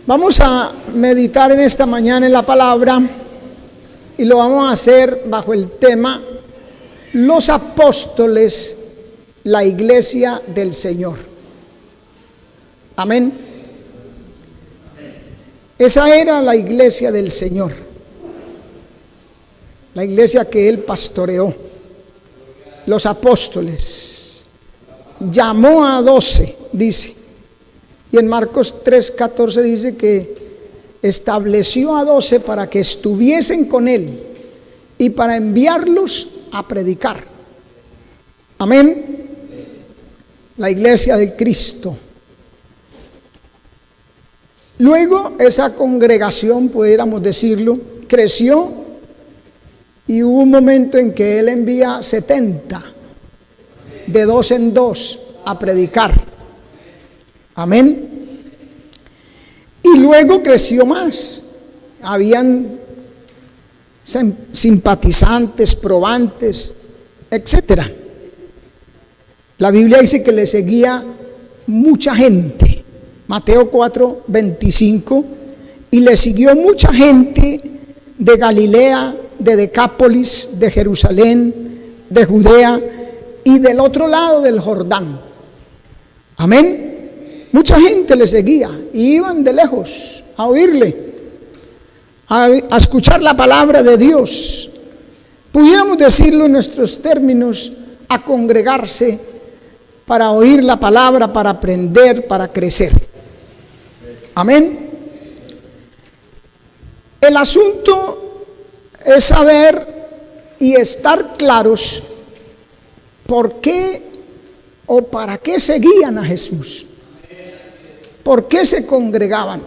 Vamos a meditar en esta mañana en la palabra y lo vamos a hacer bajo el tema Los apóstoles, la iglesia del Señor. Amén. Esa era la iglesia del Señor, la iglesia que Él pastoreó. Los apóstoles, llamó a 12, dice. Y en Marcos 3:14 dice que estableció a 12 para que estuviesen con Él y para enviarlos a predicar. Amén. La iglesia del Cristo. Luego esa congregación, pudiéramos decirlo, creció y hubo un momento en que Él envía 70 de 2 en 2 a predicar. Amén. Y luego creció más. Habían simpatizantes, probantes, etcétera. La Biblia dice que le seguía mucha gente. Mateo 4:25. Y le siguió mucha gente de Galilea, de Decápolis, de Jerusalén, de Judea y del otro lado del Jordán. Amén. Mucha gente le seguía y iban de lejos a oírle, a escuchar la palabra de Dios. Pudiéramos decirlo en nuestros términos, a congregarse para oír la palabra, para aprender, para crecer. Amén. El asunto es saber y estar claros por qué o para qué seguían a Jesús. ¿Por qué se congregaban?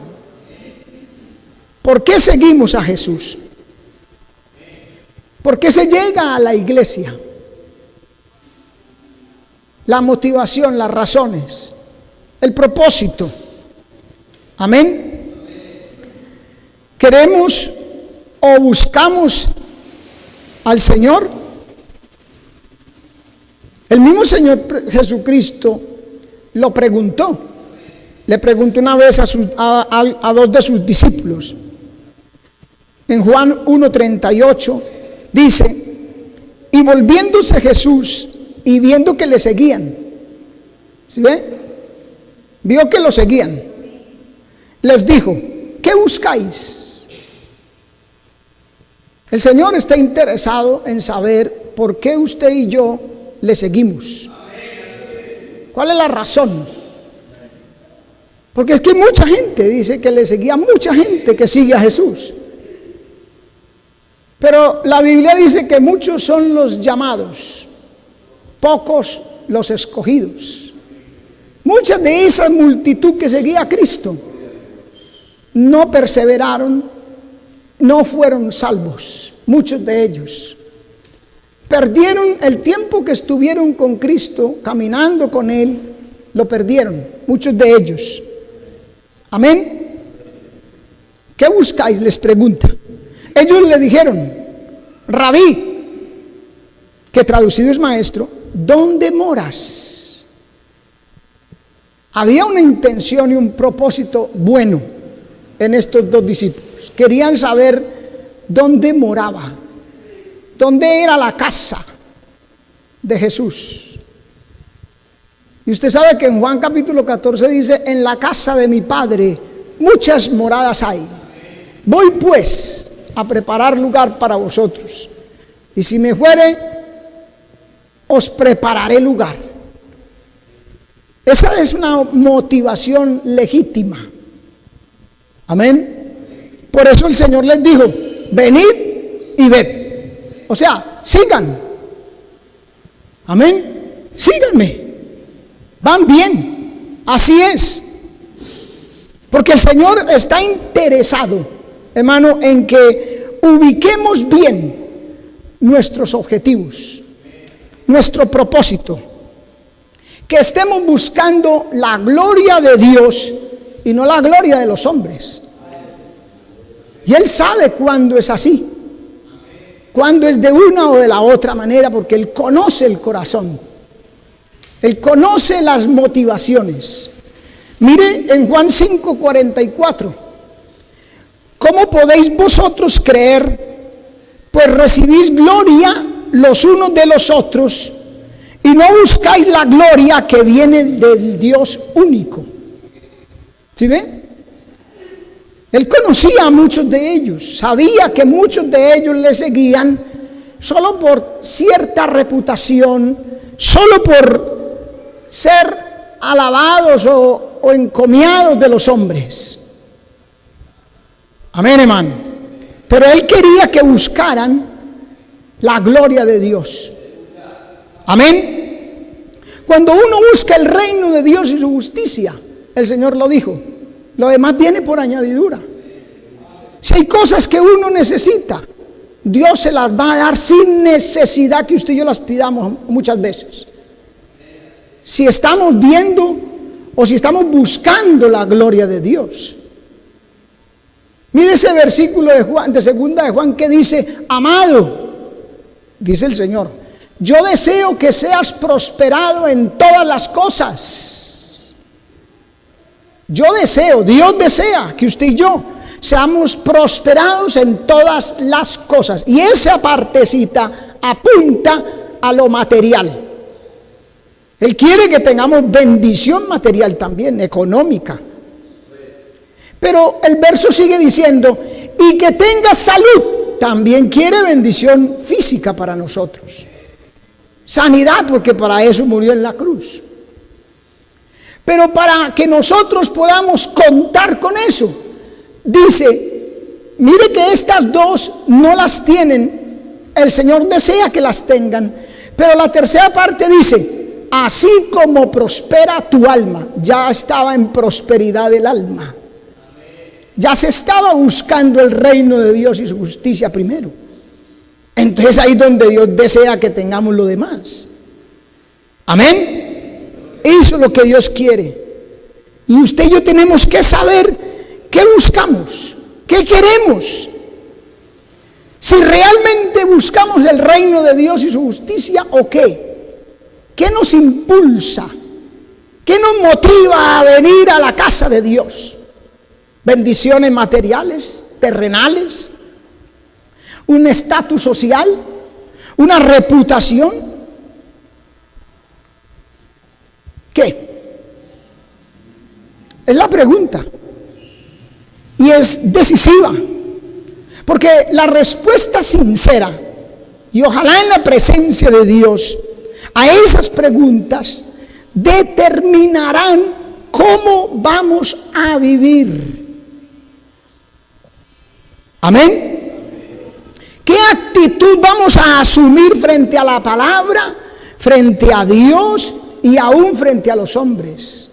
¿Por qué seguimos a Jesús? ¿Por qué se llega a la iglesia? La motivación, las razones, el propósito. Amén. ¿Queremos o buscamos al Señor? El mismo Señor Jesucristo lo preguntó. Le preguntó una vez a 2 de sus discípulos. En Juan 1:38 dice: y volviéndose Jesús y viendo que le seguían, ¿sí ve? Vio que lo seguían. Les dijo: ¿qué buscáis? El Señor está interesado en saber por qué usted y yo le seguimos. ¿Cuál es la razón? Porque es que mucha gente dice que le seguía, mucha gente que sigue a Jesús. Pero la Biblia dice que muchos son los llamados, pocos los escogidos. Mucha de esa multitud que seguía a Cristo no perseveraron, no fueron salvos. Muchos de ellos perdieron el tiempo que estuvieron con Cristo, caminando con Él, lo perdieron, muchos de ellos. Amén. ¿Qué buscáis?, les pregunta. Ellos le dijeron: Rabí, que traducido es maestro, ¿dónde moras? Había una intención y un propósito bueno en estos 2 discípulos. Querían saber dónde moraba, dónde era la casa de Jesús. Y usted sabe que en Juan capítulo 14 dice: en la casa de mi Padre muchas moradas hay. Voy pues a preparar lugar para vosotros. Y si me fuere, os prepararé lugar. Esa es una motivación legítima. Amén. Por eso el Señor les dijo: venid y ved. O sea, sigan. Amén. Síganme. Van bien, así es. Porque el Señor está interesado, hermano, en que ubiquemos bien nuestros objetivos, nuestro propósito. Que estemos buscando la gloria de Dios y no la gloria de los hombres. Y Él sabe cuándo es así, cuándo es de una o de la otra manera, porque Él conoce el corazón. Él conoce las motivaciones. Mire en Juan 5:44. ¿cómo podéis vosotros creer? Pues recibís gloria los unos de los otros y no buscáis la gloria que viene del Dios único. ¿Sí ven? Él conocía a muchos de ellos, sabía que muchos de ellos le seguían solo por cierta reputación, solo por ser alabados o encomiados de los hombres. Amén, hermano. Pero él quería que buscaran la gloria de Dios. Amén. Cuando uno busca el reino de Dios y su justicia, el Señor lo dijo, lo demás viene por añadidura. Si hay cosas que uno necesita, Dios se las va a dar sin necesidad que usted y yo las pidamos muchas veces. Si estamos viendo o si estamos buscando la gloria de Dios. Mire ese versículo de Juan, de segunda de Juan, que dice: amado, dice el Señor, yo deseo que seas prosperado en todas las cosas. Yo deseo, Dios desea que usted y yo seamos prosperados en todas las cosas. Y esa partecita apunta a lo material. Él quiere que tengamos bendición material también, económica. Pero el verso sigue diciendo, y que tengas salud. También quiere bendición física para nosotros. Sanidad, porque para eso murió en la cruz. Pero para que nosotros podamos contar con eso, dice, mire que estas dos no las tienen, el Señor desea que las tengan, pero la tercera parte dice, así como prospera tu alma. Ya estaba en prosperidad el alma, ya se estaba buscando el reino de Dios y su justicia primero. Entonces ahí es donde Dios desea que tengamos lo demás. Amén. Eso es lo que Dios quiere. Y usted y yo tenemos que saber qué buscamos, qué queremos. Si realmente buscamos el reino de Dios y su justicia, o qué. ¿Qué nos impulsa? ¿Qué nos motiva a venir a la casa de Dios? Bendiciones materiales, terrenales, un estatus social, una reputación. ¿Qué? Es la pregunta. Y es decisiva. Porque la respuesta sincera, y ojalá en la presencia de Dios, a esas preguntas determinarán cómo vamos a vivir. Amén. ¿Qué actitud vamos a asumir frente a la palabra, frente a Dios y aún frente a los hombres?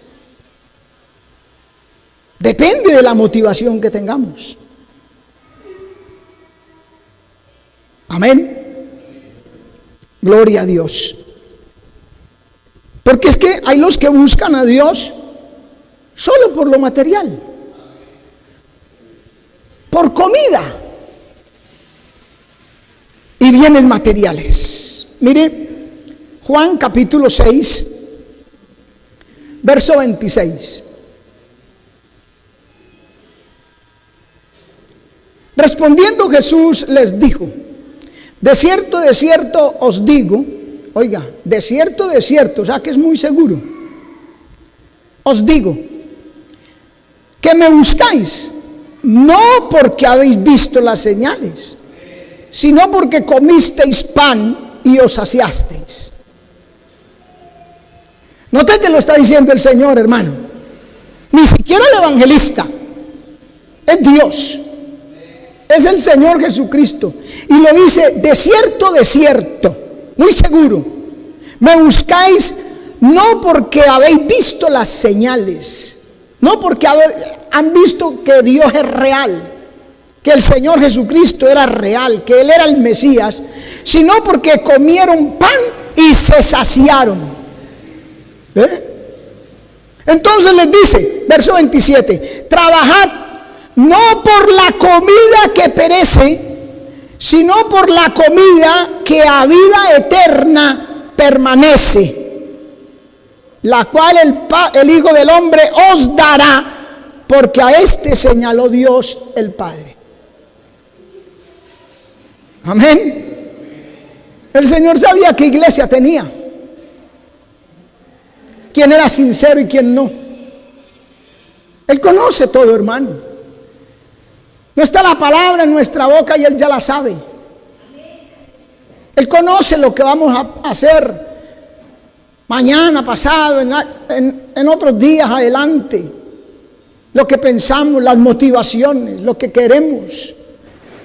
Depende de la motivación que tengamos. Amén. Gloria a Dios. Porque es que hay los que buscan a Dios solo por lo material, por comida y bienes materiales. Mire, Juan capítulo 6, verso 26. Respondiendo Jesús les dijo: de cierto os digo, oiga, de cierto, o sea que es muy seguro, os digo, que me buscáis, no porque habéis visto las señales, sino porque comisteis pan y os saciasteis. Noten que lo está diciendo el Señor, hermano. Ni siquiera el evangelista, es Dios. Es el Señor Jesucristo. Y lo dice, de cierto, muy seguro. Me buscáis no porque habéis visto las señales, no porque han visto que Dios es real, que el Señor Jesucristo era real, que Él era el Mesías, sino porque comieron pan y se saciaron. Entonces les dice, verso 27, trabajad no por la comida que perece, sino por la comida que a vida eterna permanece, la cual el Hijo del Hombre os dará, porque a este señaló Dios el Padre. Amén. El Señor sabía qué iglesia tenía, quién era sincero y quién no. Él conoce todo, hermano. No está la palabra en nuestra boca y Él ya la sabe. Él conoce lo que vamos a hacer mañana, pasado, en otros días adelante. Lo que pensamos, las motivaciones, lo que queremos.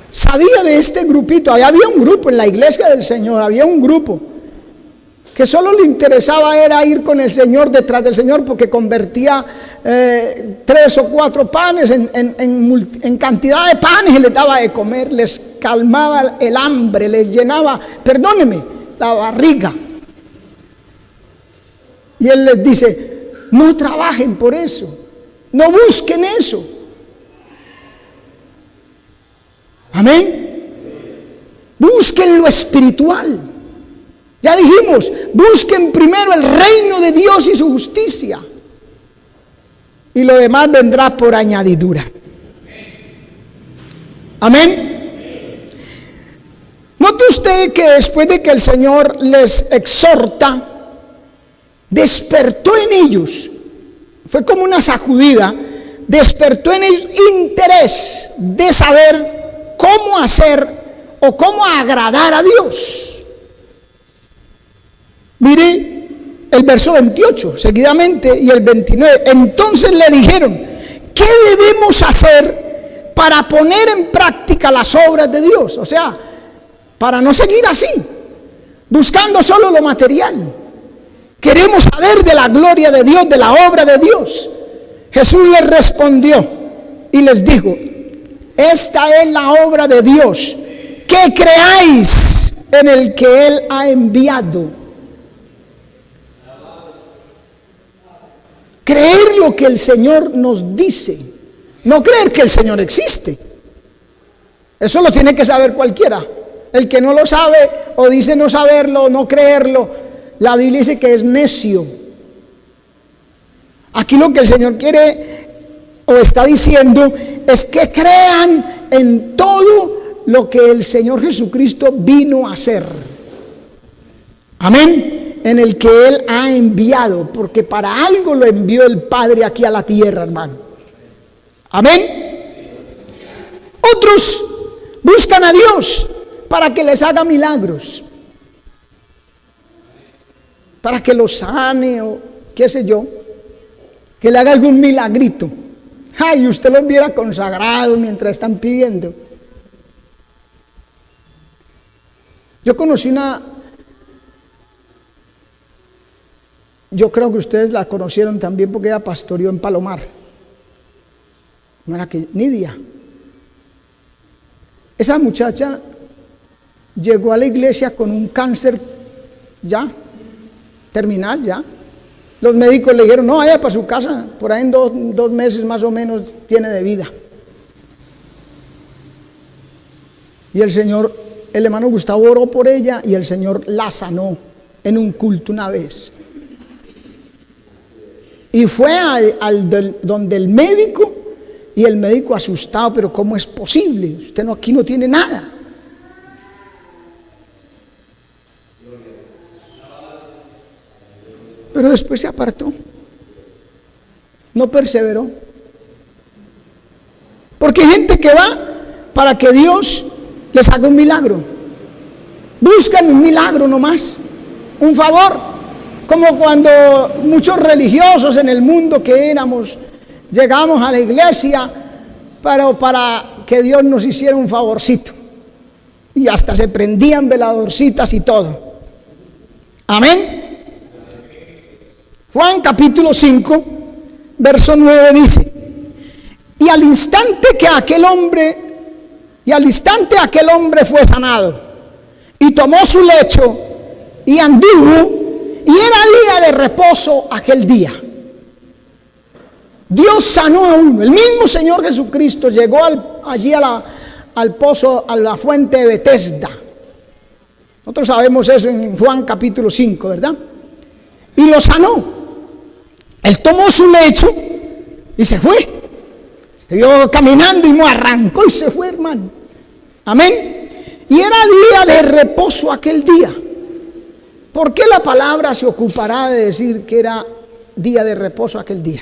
Sabía de este grupito. Había un grupo en la iglesia del Señor, había un grupo que solo le interesaba era ir con el Señor, detrás del Señor, porque convertía 3 o 4 panes en cantidad de panes y les daba de comer, les calmaba el hambre, les llenaba, perdóneme, la barriga. Y Él les dice, no trabajen por eso, no busquen eso. Amén. Busquen lo espiritual. Ya dijimos, busquen primero el reino de Dios y su justicia, y lo demás vendrá por añadidura. Amén. Note usted que después de que el Señor les exhorta, despertó en ellos, fue como una sacudida, despertó en ellos interés de saber cómo hacer o cómo agradar a Dios. Mire el verso 28 seguidamente y el 29. Entonces le dijeron, ¿qué debemos hacer para poner en práctica las obras de Dios? O sea, para no seguir así, buscando solo lo material. Queremos saber de la gloria de Dios, de la obra de Dios. Jesús les respondió y les dijo, esta es la obra de Dios, que creáis en el que Él ha enviado. Creer lo que el Señor nos dice, no creer que el Señor existe. Eso lo tiene que saber cualquiera. El que no lo sabe o dice no saberlo, no creerlo, la Biblia dice que es necio. Aquí lo que el Señor quiere o está diciendo es que crean en todo lo que el Señor Jesucristo vino a hacer. Amén. En el que Él ha enviado, porque para algo lo envió el Padre aquí a la tierra, hermano. Amén. Otros buscan a Dios para que les haga milagros, para que los sane o qué sé yo, que le haga algún milagrito. Ay, usted los viera consagrados mientras están pidiendo. Yo conocí yo creo que ustedes la conocieron también porque ella pastoreó en Palomar. No era que Nidia. Esa muchacha llegó a la iglesia con un cáncer ya, terminal ya. Los médicos le dijeron, no, vaya para su casa, por ahí en 2 meses más o menos tiene de vida. Y el hermano Gustavo oró por ella y el Señor la sanó en un culto una vez. Y fue donde el médico, y el médico asustado, pero ¿cómo es posible? Usted aquí no tiene nada. Pero después se apartó, no perseveró. Porque hay gente que va para que Dios les haga un milagro. Buscan un milagro nomás, un favor. Como cuando muchos religiosos en el mundo que éramos, llegamos a la iglesia para que Dios nos hiciera un favorcito. Y hasta se prendían veladorcitas y todo. Amén. Juan capítulo 5, verso 9 dice, y al instante aquel hombre fue sanado, y tomó su lecho y anduvo. Y era día de reposo aquel día. Dios sanó a uno. El mismo Señor Jesucristo llegó allí al pozo, a la fuente de Betesda. Nosotros sabemos eso en Juan capítulo 5, ¿verdad? Y lo sanó. Él tomó su lecho y se fue. Se vio caminando y no arrancó y se fue, hermano. Amén. Y era día de reposo aquel día. ¿Por qué la palabra se ocupará de decir que era día de reposo aquel día?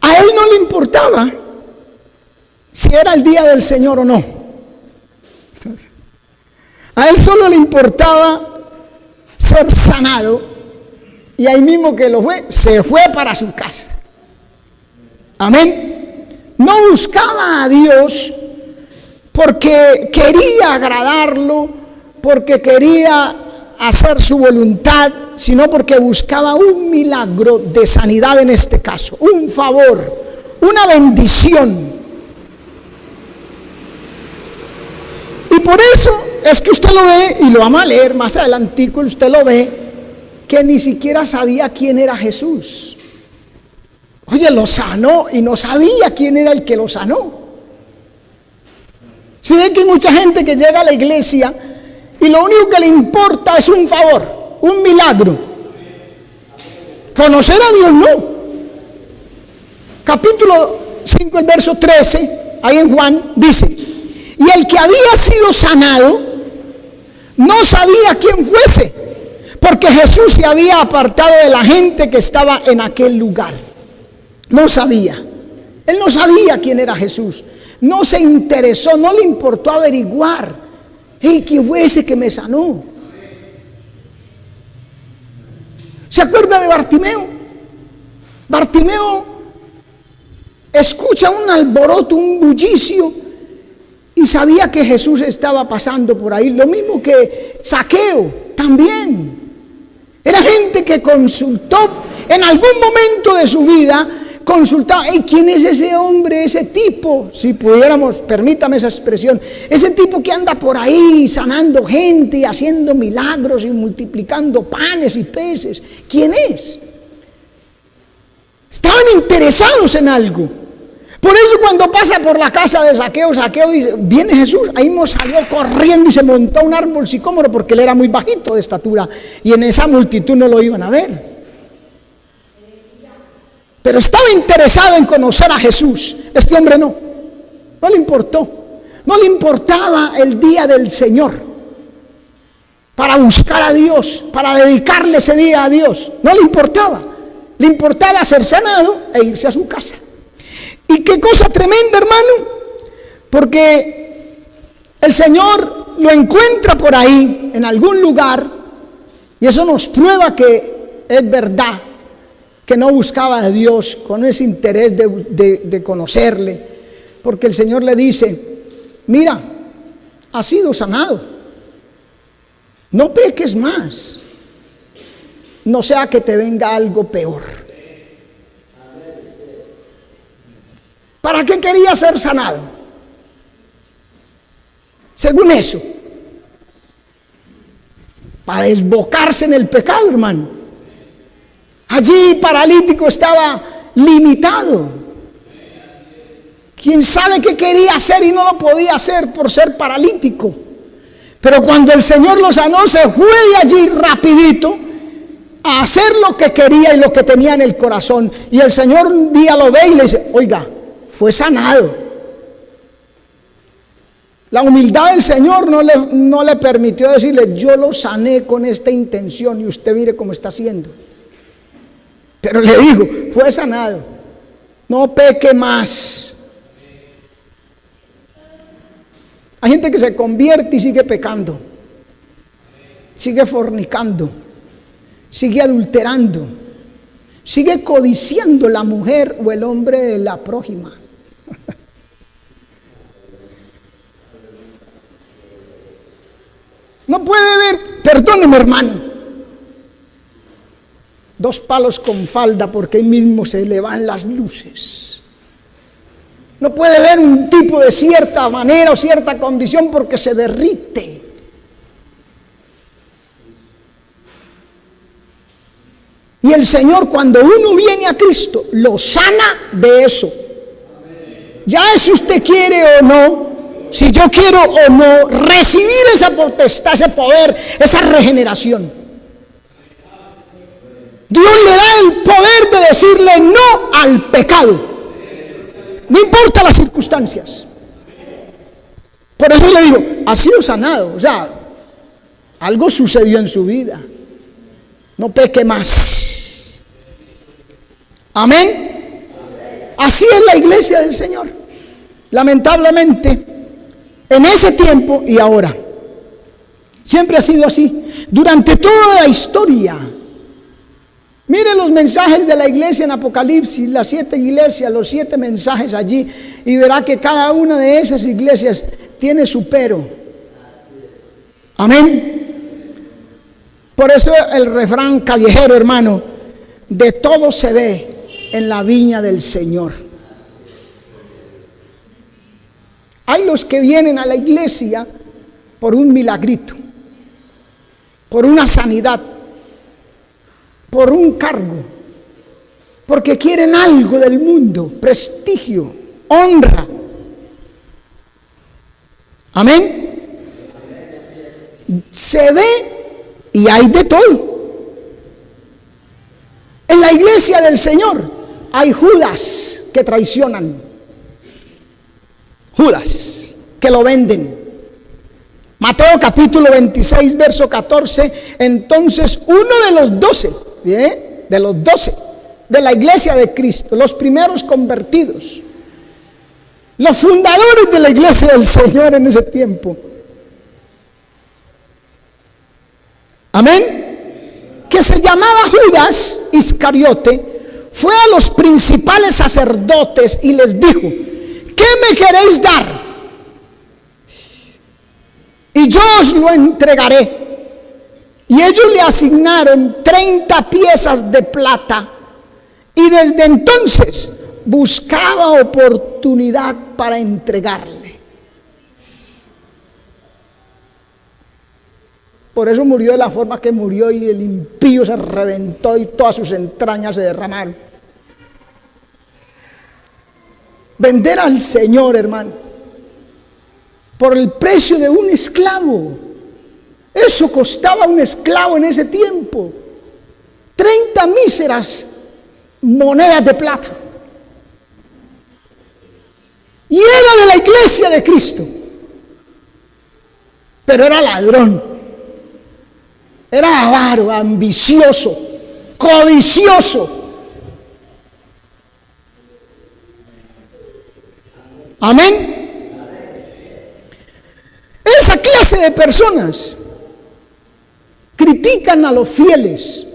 A él no le importaba si era el día del Señor o no. A él solo le importaba ser sanado, y ahí mismo que lo fue, se fue para su casa. Amén. No buscaba a Dios porque quería agradarlo, porque quería hacer su voluntad, sino porque buscaba un milagro de sanidad en este caso, un favor, una bendición. Y por eso es que usted lo ve, y lo vamos a leer más adelantico, usted lo ve, que ni siquiera sabía quién era Jesús. Oye, lo sanó y no sabía quién era el que lo sanó. Si ve que hay mucha gente que llega a la iglesia y lo único que le importa es un favor, un milagro. Conocer a Dios no. Capítulo 5, el verso 13, ahí en Juan, dice: y el que había sido sanado no sabía quién fuese, porque Jesús se había apartado de la gente que estaba en aquel lugar. No sabía. Él no sabía quién era Jesús. No se interesó, no le importó averiguar. Hey, ¿quién fue ese que me sanó? ¿Se acuerda de Bartimeo? Bartimeo escucha un alboroto, un bullicio, y sabía que Jesús estaba pasando por ahí. Lo mismo que Zaqueo también. Era gente que consultó en algún momento de su vida, consultaba: hey, ¿quién es ese hombre, ese tipo? Si pudiéramos, permítame esa expresión, ese tipo que anda por ahí sanando gente y haciendo milagros y multiplicando panes y peces. ¿Quién es? Estaban interesados en algo. Por eso cuando pasa por la casa de Zaqueo, Zaqueo dice: viene Jesús. Ahí mismo salió corriendo y se montó a un árbol sicómoro, porque él era muy bajito de estatura y en esa multitud no lo iban a ver. Pero estaba interesado en conocer a Jesús. Este hombre no le importó. No le importaba el día del Señor para buscar a Dios, para dedicarle ese día a Dios. No le importaba. Le importaba ser sanado e irse a su casa. Y qué cosa tremenda, hermano, porque el Señor lo encuentra por ahí, en algún lugar, y eso nos prueba que es verdad, que no buscaba a Dios con ese interés de conocerle, porque el Señor le dice: mira, has sido sanado, no peques más, no sea que te venga algo peor. ¿Para qué quería ser sanado? Según eso, para desbocarse en el pecado, hermano. Allí paralítico estaba limitado. ¿Quién sabe qué quería hacer y no lo podía hacer por ser paralítico? Pero cuando el Señor lo sanó, se fue de allí rapidito a hacer lo que quería y lo que tenía en el corazón. Y el Señor un día lo ve y le dice: oiga, fue sanado. La humildad del Señor no le permitió decirle: yo lo sané con esta intención y usted mire cómo está haciendo. Pero le dijo: fue sanado, no peque más. Hay gente que se convierte y sigue pecando, sigue fornicando, sigue adulterando, sigue codiciando la mujer o el hombre de la prójima. No puede ver, perdóneme, hermano, dos palos con falda porque ahí mismo se le van las luces. No puede ver un tipo de cierta manera o cierta condición porque se derrite. Y el Señor, cuando uno viene a Cristo, lo sana de eso. Ya es si usted quiere o no, si yo quiero o no, recibir esa potestad, ese poder, esa regeneración. Dios le da el poder de decirle no al pecado. No importa las circunstancias. Por eso le digo, ha sido sanado. O sea, algo sucedió en su vida. No peque más. Amén. Así es la iglesia del Señor. Lamentablemente, en ese tiempo y ahora. Siempre ha sido así. Durante toda la historia. Miren los mensajes de la iglesia en Apocalipsis, las 7 iglesias, los 7 mensajes allí, y verá que cada una de esas iglesias tiene su pero. Amén. Por eso el refrán callejero, hermano, de todo se ve en la viña del Señor. Hay los que vienen a la iglesia por un milagrito, por una sanidad, por un cargo, porque quieren algo del mundo, prestigio, honra. Amén. Se ve y hay de todo. En la iglesia del Señor hay Judas que traicionan, Judas que lo venden. Mateo capítulo 26, verso 14. Entonces uno de los 12, ¿bien? De los 12 de la iglesia de Cristo, los primeros convertidos, los fundadores de la iglesia del Señor en ese tiempo. Amén. Que se llamaba Judas Iscariote, fue a los principales sacerdotes y les dijo: ¿qué me queréis dar? Y yo os lo entregaré. Y ellos le asignaron 30 piezas de plata. Y desde entonces buscaba oportunidad para entregarle. Por eso murió de la forma que murió, y el impío se reventó y todas sus entrañas se derramaron. Vender al Señor, hermano, por el precio de un esclavo. Eso costaba un esclavo en ese tiempo. 30 míseras monedas de plata. Y era de la iglesia de Cristo. Pero era ladrón. Era avaro, ambicioso, codicioso. Amén. Esa clase de personas critican a los fieles,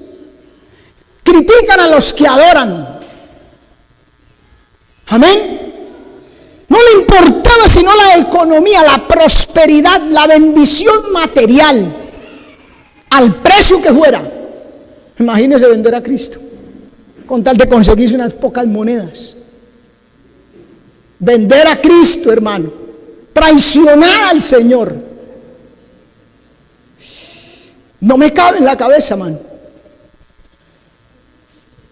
critican a los que adoran. Amén. No le importaba sino la economía, la prosperidad, la bendición material, al precio que fuera. Imagínese vender a Cristo con tal de conseguirse unas pocas monedas. Vender a Cristo, hermano, traicionar al Señor. No me cabe en la cabeza, man.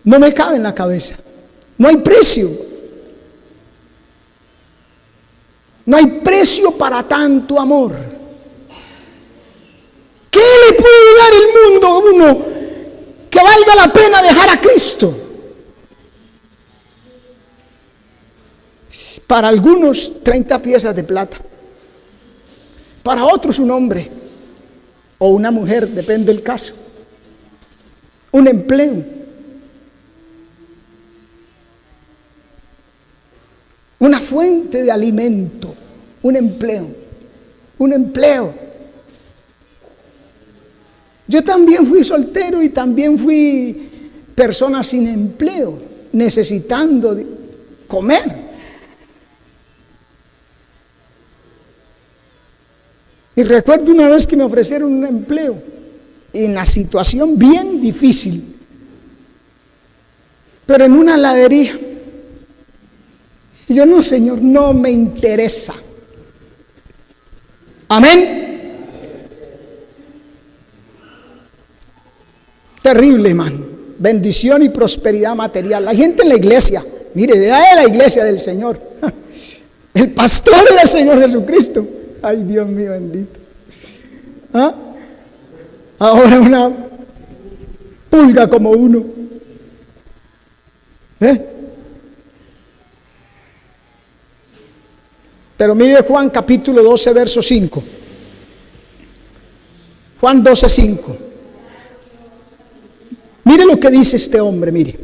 No me cabe en la cabeza. No hay precio. No hay precio para tanto amor. ¿Qué le puede dar el mundo a uno que valga la pena dejar a Cristo? Para algunos 30 piezas de plata, para otros un hombre o una mujer, depende del caso, un empleo, una fuente de alimento, un empleo. Yo también fui soltero y también fui persona sin empleo, necesitando comer. Y recuerdo una vez que me ofrecieron un empleo en una situación bien difícil, pero en una heladería. Y yo, no, Señor, no me interesa. Amén. Terrible, hermano. Bendición y prosperidad material. Hay gente en la iglesia, mire, era de la iglesia del Señor. El pastor era el Señor Jesucristo. Ay, Dios mío bendito. ¿Ah? Ahora una pulga como uno. Pero mire Juan capítulo 12, verso 5. Juan 12, 5. Mire lo que dice este hombre, mire.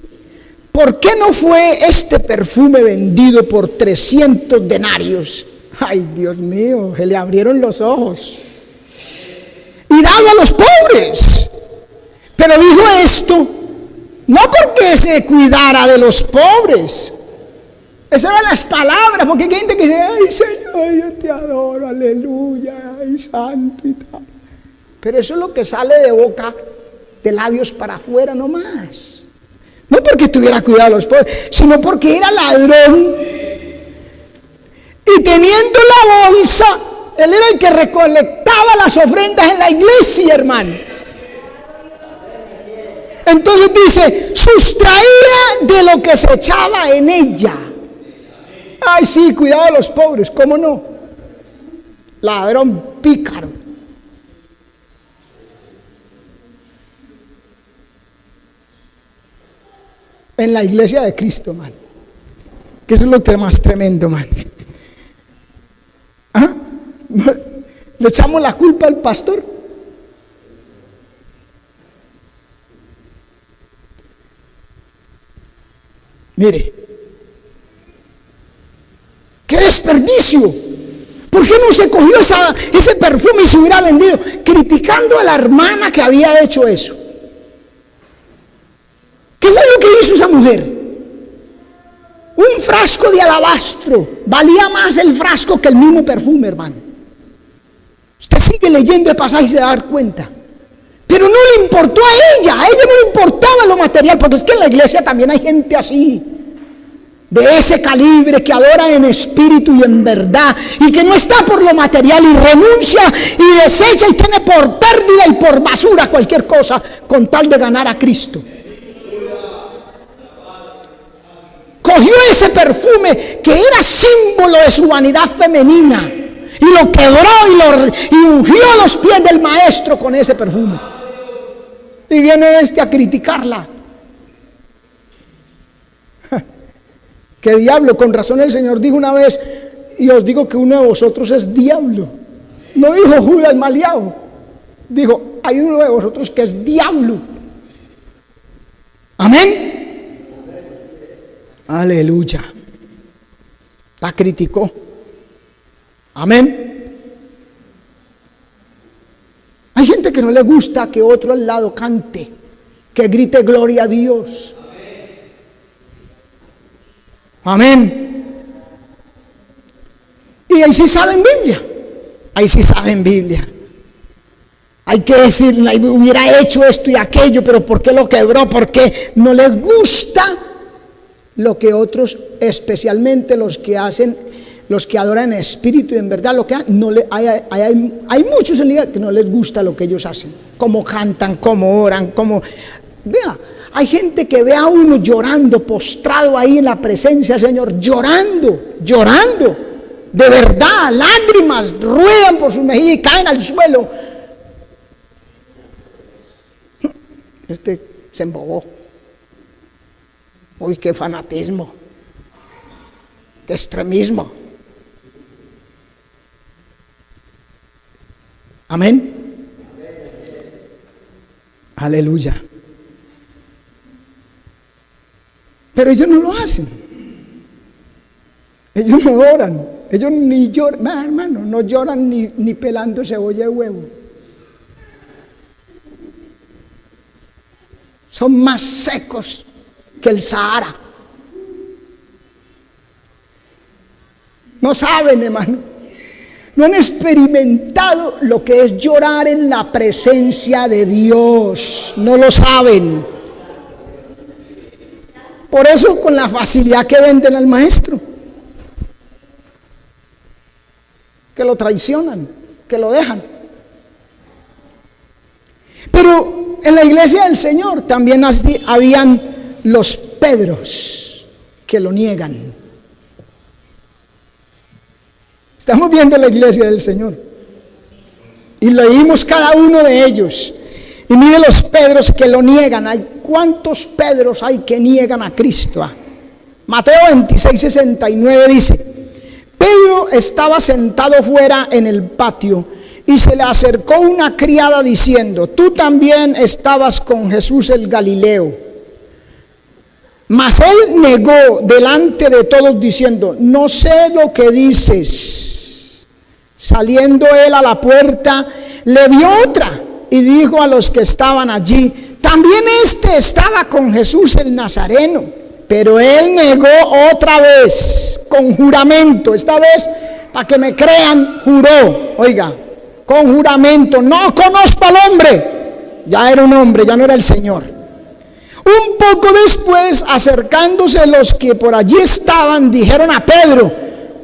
¿Por qué no fue este perfume vendido por 300 denarios? Ay, Dios mío, se le abrieron los ojos. Y dado a los pobres. Pero dijo esto no porque se cuidara de los pobres. Esas eran las palabras, porque hay gente que dice, ay Señor, yo te adoro, aleluya, ay santo y tal. Pero eso es lo que sale de boca, de labios para afuera nomás. No porque tuviera cuidado de los pobres, sino porque era ladrón. Y teniendo la bolsa, él era el que recolectaba las ofrendas en la iglesia, hermano. Entonces dice, sustraía de lo que se echaba en ella. Ay, sí, cuidado de los pobres, ¿cómo no? Ladrón pícaro. En la iglesia de Cristo, man. Que eso es lo que más tremendo, man. ¿Ah? ¿Le echamos la culpa al pastor? Mire, ¡qué desperdicio! ¿Por qué no se cogió ese perfume y se hubiera vendido? Criticando a la hermana que había hecho eso. ¿Qué fue lo que hizo esa mujer? Un frasco de alabastro. Valía más el frasco que el mismo perfume, hermano. Usted sigue leyendo el pasaje y se va a dar cuenta. Pero no le importó a ella no le importaba lo material, porque es que en la iglesia también hay gente así, de ese calibre, que adora en espíritu y en verdad, y que no está por lo material y renuncia y desecha y tiene por pérdida y por basura cualquier cosa con tal de ganar a Cristo. Cogió ese perfume que era símbolo de su vanidad femenina y lo quebró y ungió los pies del maestro con ese perfume. Y viene a criticarla. ¿Qué diablo? Con razón el Señor dijo una vez, y os digo que uno de vosotros es diablo. No dijo Judas maleado. Dijo, hay uno de vosotros que es diablo. Amén. Aleluya. La criticó. Amén. Hay gente que no le gusta que otro al lado cante, que grite gloria a Dios. Amén. Y ahí sí saben Biblia. Ahí sí saben Biblia. Hay que decir, hubiera hecho esto y aquello, pero ¿por qué lo quebró? Porque no les gusta lo que otros, especialmente los que adoran en espíritu y en verdad, lo que hay muchos en la iglesia que no les gusta lo que ellos hacen, cómo cantan, cómo oran, vea, hay gente que ve a uno llorando, postrado ahí en la presencia del Señor, llorando, de verdad, lágrimas ruedan por su mejilla y caen al suelo. Se embobó. Uy, qué fanatismo, qué extremismo. Amén. Aleluya. Pero ellos no lo hacen. Ellos no oran. Ellos ni lloran, hermano, no lloran ni pelando cebolla de huevo. Son más secos que el Sahara. No saben, hermano. No han experimentado lo que es llorar en la presencia de Dios. No lo saben. Por eso con la facilidad que venden al maestro, que lo traicionan, que lo dejan. Pero en la iglesia del Señor también habían los Pedros que lo niegan. Estamos viendo la iglesia del Señor y leímos cada uno de ellos. Y mire los Pedros que lo niegan. ¿Cuántos Pedros hay que niegan a Cristo? Mateo 26:69 dice: Pedro estaba sentado fuera en el patio y se le acercó una criada diciendo: tú también estabas con Jesús el Galileo. Mas él negó delante de todos diciendo: no sé lo que dices. Saliendo él a la puerta, le vio otra y dijo a los que estaban allí: también este estaba con Jesús el Nazareno. Pero él negó otra vez con juramento. Esta vez, para que me crean, juró. Oiga, con juramento: no conozco al hombre. Ya era un hombre, ya no era el Señor. Un poco después, acercándose los que por allí estaban, dijeron a Pedro: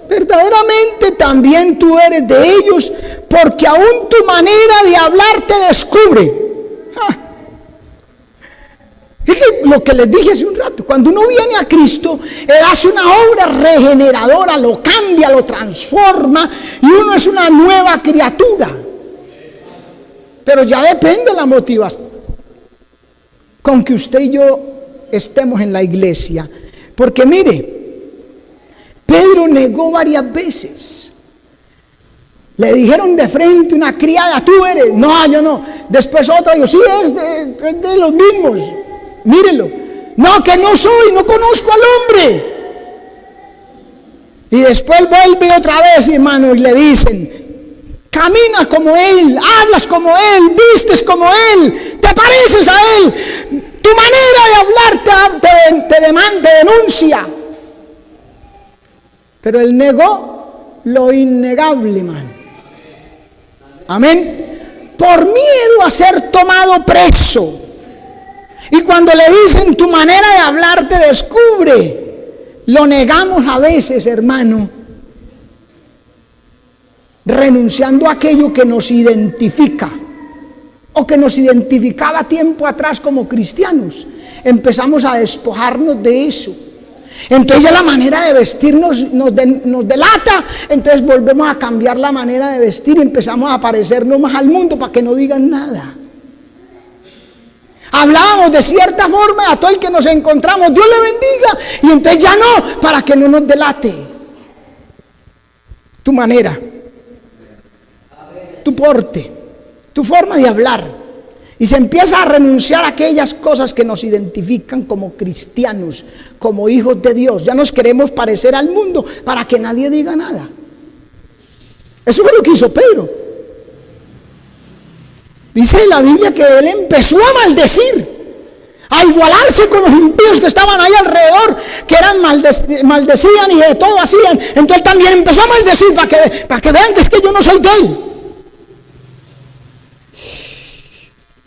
verdaderamente también tú eres de ellos, porque aún tu manera de hablar te descubre. Es lo que les dije hace un rato: cuando uno viene a Cristo, Él hace una obra regeneradora, lo cambia, lo transforma, y uno es una nueva criatura. Pero ya depende de la motivación con que usted y yo estemos en la iglesia. Porque mire, Pedro negó varias veces. Le dijeron de frente una criada: tú eres. No, yo no. Después otra dijo: sí, es de los mismos. Mírelo. No, que no soy, no conozco al hombre. Y después vuelve otra vez, hermano, y le dicen: caminas como él, hablas como él, vistes como él, te pareces a él, tu manera de hablar te denuncia. Pero él negó lo innegable, hermano. Amén. Por miedo a ser tomado preso. Y cuando le dicen: tu manera de hablar te descubre, lo negamos a veces, hermano, renunciando a aquello que nos identifica o que nos identificaba tiempo atrás como cristianos. Empezamos a despojarnos de eso. Entonces ya la manera de vestirnos nos delata. Entonces volvemos a cambiar la manera de vestir y empezamos a parecernos más al mundo para que no digan nada. Hablábamos de cierta forma a todo el que nos encontramos: Dios le bendiga. Y entonces ya no, para que no nos delate tu manera, tu porte, tu forma de hablar. Y se empieza a renunciar a aquellas cosas que nos identifican como cristianos, como hijos de Dios. Ya nos queremos parecer al mundo para que nadie diga nada. Eso fue lo que hizo Pedro. Dice la Biblia que él empezó a maldecir, a igualarse con los impíos que estaban ahí alrededor, que eran maldecían y de todo hacían. Entonces él también empezó a maldecir para que vean que es que yo no soy de él.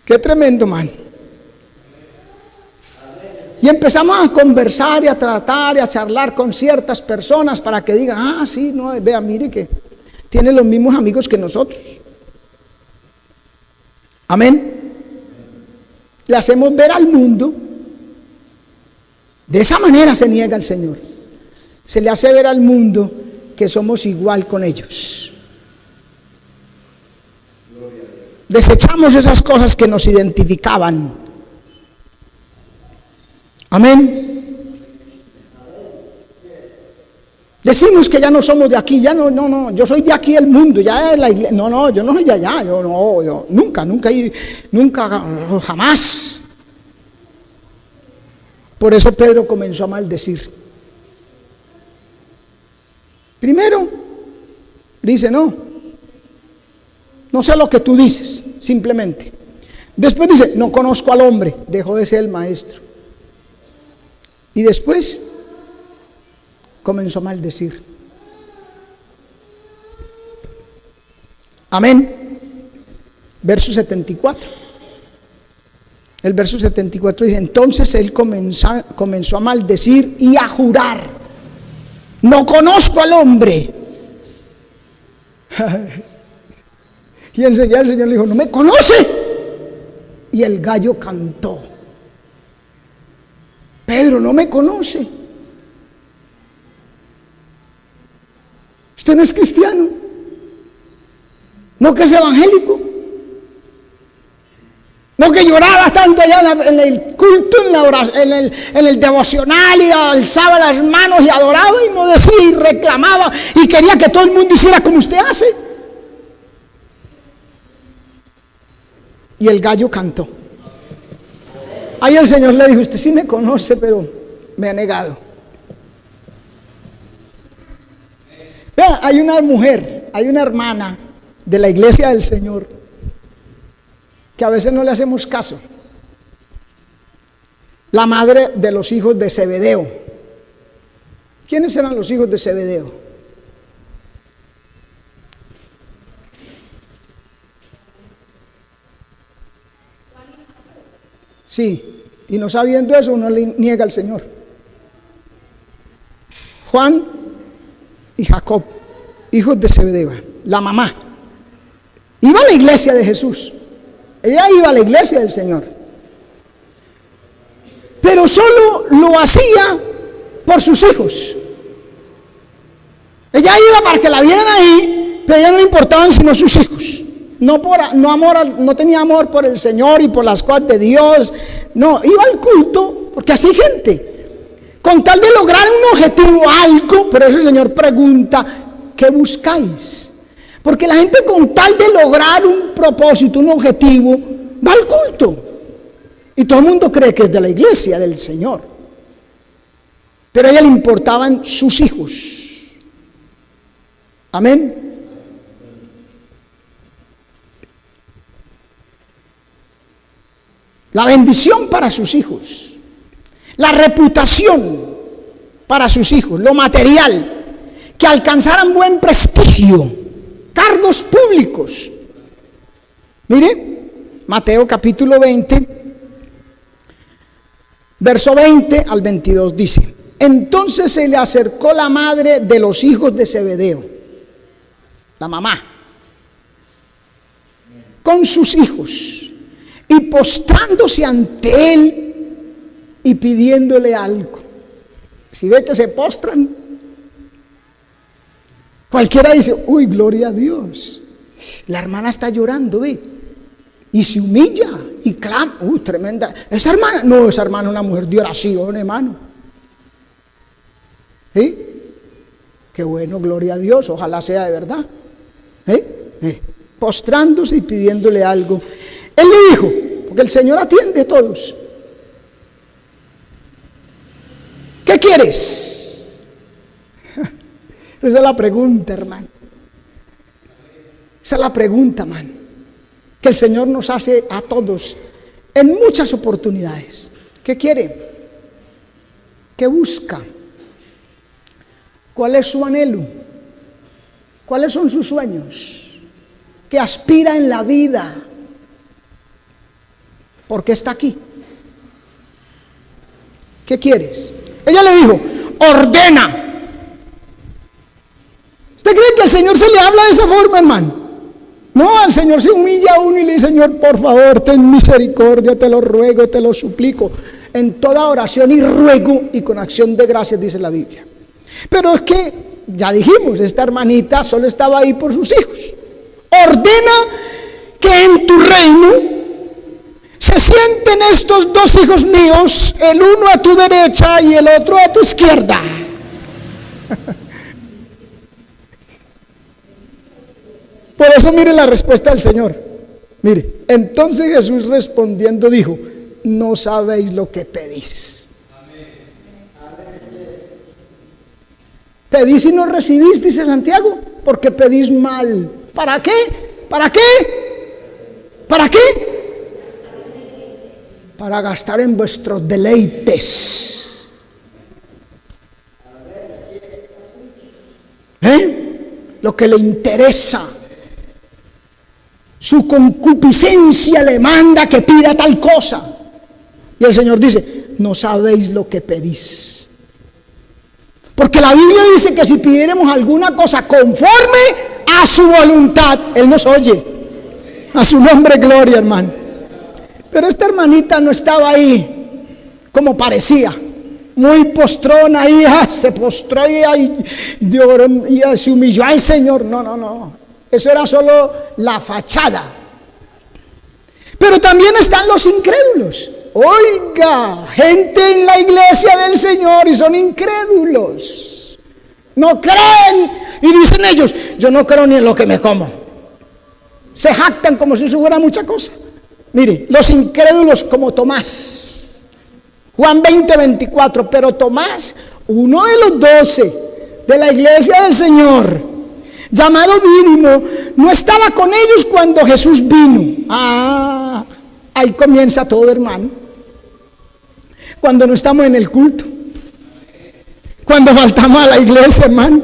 Qué tremendo, man. Y empezamos a conversar y a tratar y a charlar con ciertas personas para que digan: ah, sí, no, vea, mire que tiene los mismos amigos que nosotros. Amén. Le hacemos ver al mundo. De esa manera se niega al Señor. Se le hace ver al mundo que somos igual con ellos. Desechamos esas cosas que nos identificaban. Amén. Decimos que ya no somos de aquí, ya no, yo soy de aquí del mundo, ya de la iglesia. No, yo no soy de allá, yo nunca, jamás. Por eso Pedro comenzó a maldecir. Primero, dice: no sé lo que tú dices, simplemente. Después dice: no conozco al hombre, dejó de ser el maestro. Y después comenzó a maldecir. Amén. Verso 74. El verso 74 dice: entonces él comenzó a maldecir y a jurar: no conozco al hombre. Y enseguida el Señor le dijo: no me conoce. Y el gallo cantó. Pedro, no me conoce. Usted no es cristiano, no que es evangélico. No que lloraba tanto allá en el culto, en el devocional, y alzaba las manos y adoraba y no decía y reclamaba y quería que todo el mundo hiciera como usted hace. Y el gallo cantó. Ahí el Señor le dijo: usted sí me conoce, pero me ha negado. Vea, hay una mujer, hay una hermana de la iglesia del Señor que a veces no le hacemos caso. La madre de los hijos de Zebedeo. ¿Quiénes eran los hijos de Zebedeo? Sí, y no sabiendo eso uno le niega al Señor. Juan y Jacob, hijos de Zebedeo. La mamá iba a la iglesia de Jesús. Ella iba a la iglesia del Señor, pero solo lo hacía por sus hijos. Ella iba para que la vieran ahí, pero a ella no le importaban sino sus hijos. No tenía amor por el Señor y por las cosas de Dios. No, iba al culto porque así gente, con tal de lograr un objetivo, algo. Pero el Señor pregunta: ¿qué buscáis? Porque la gente, con tal de lograr un propósito, un objetivo, va al culto. Y todo el mundo cree que es de la iglesia del Señor. Pero a ella le importaban sus hijos. Amén. La bendición para sus hijos, la reputación para sus hijos, lo material, que alcanzaran buen prestigio, cargos públicos. Mire, Mateo capítulo 20, verso 20 al 22 dice: entonces se le acercó la madre de los hijos de Zebedeo, la mamá, con sus hijos, y postrándose ante él y pidiéndole algo. Si ve que se postran, cualquiera dice: uy, gloria a Dios, la hermana está llorando, ve, y se humilla y clama. Uy, tremenda. Esa hermana, no, esa hermana es una mujer de oración, hermano. ¿Sí? Qué bueno, gloria a Dios, ojalá sea de verdad. Postrándose y pidiéndole algo. Él le dijo, porque el Señor atiende a todos: ¿qué quieres? Esa es la pregunta, hermano. Esa es la pregunta, hermano, que el Señor nos hace a todos en muchas oportunidades. ¿Qué quiere? ¿Qué busca? ¿Cuál es su anhelo? ¿Cuáles son sus sueños? ¿Qué aspira en la vida? ¿Por qué está aquí? ¿Qué quieres? Ella le dijo: ordena. ¿Usted cree que al Señor se le habla de esa forma, hermano? No, al Señor se humilla a uno y le dice: Señor, por favor, ten misericordia, te lo ruego, te lo suplico, en toda oración y ruego y con acción de gracias, dice la Biblia. Pero es que, ya dijimos, esta hermanita solo estaba ahí por sus hijos. Ordena que en tu reino se sienten estos dos hijos míos, el uno a tu derecha y el otro a tu izquierda. Por eso mire la respuesta del Señor. Mire, entonces Jesús respondiendo dijo: no sabéis lo que pedís. Pedís y no recibís, dice Santiago, porque pedís mal. ¿Para qué? ¿Para qué? ¿Para qué? Para gastar en vuestros deleites. Lo que le interesa. Su concupiscencia le manda que pida tal cosa. Y el Señor dice: no sabéis lo que pedís. Porque la Biblia dice que si pidiéramos alguna cosa conforme a su voluntad, Él nos oye. A su nombre gloria, hermano. Pero esta hermanita no estaba ahí como parecía, muy postrona, ahí se postró y se humilló al Señor. No. Eso era solo la fachada. Pero también están los incrédulos. Oiga, gente en la iglesia del Señor y son incrédulos. No creen y dicen ellos, yo no creo ni en lo que me como. Se jactan como si eso fuera mucha cosa. Mire, los incrédulos como Tomás. Juan 20:24, pero Tomás, uno de los 12 de la iglesia del Señor, llamado Dídimo, no estaba con ellos cuando Jesús vino. Ahí comienza todo, hermano. Cuando no estamos en el culto, cuando faltamos a la iglesia, hermano,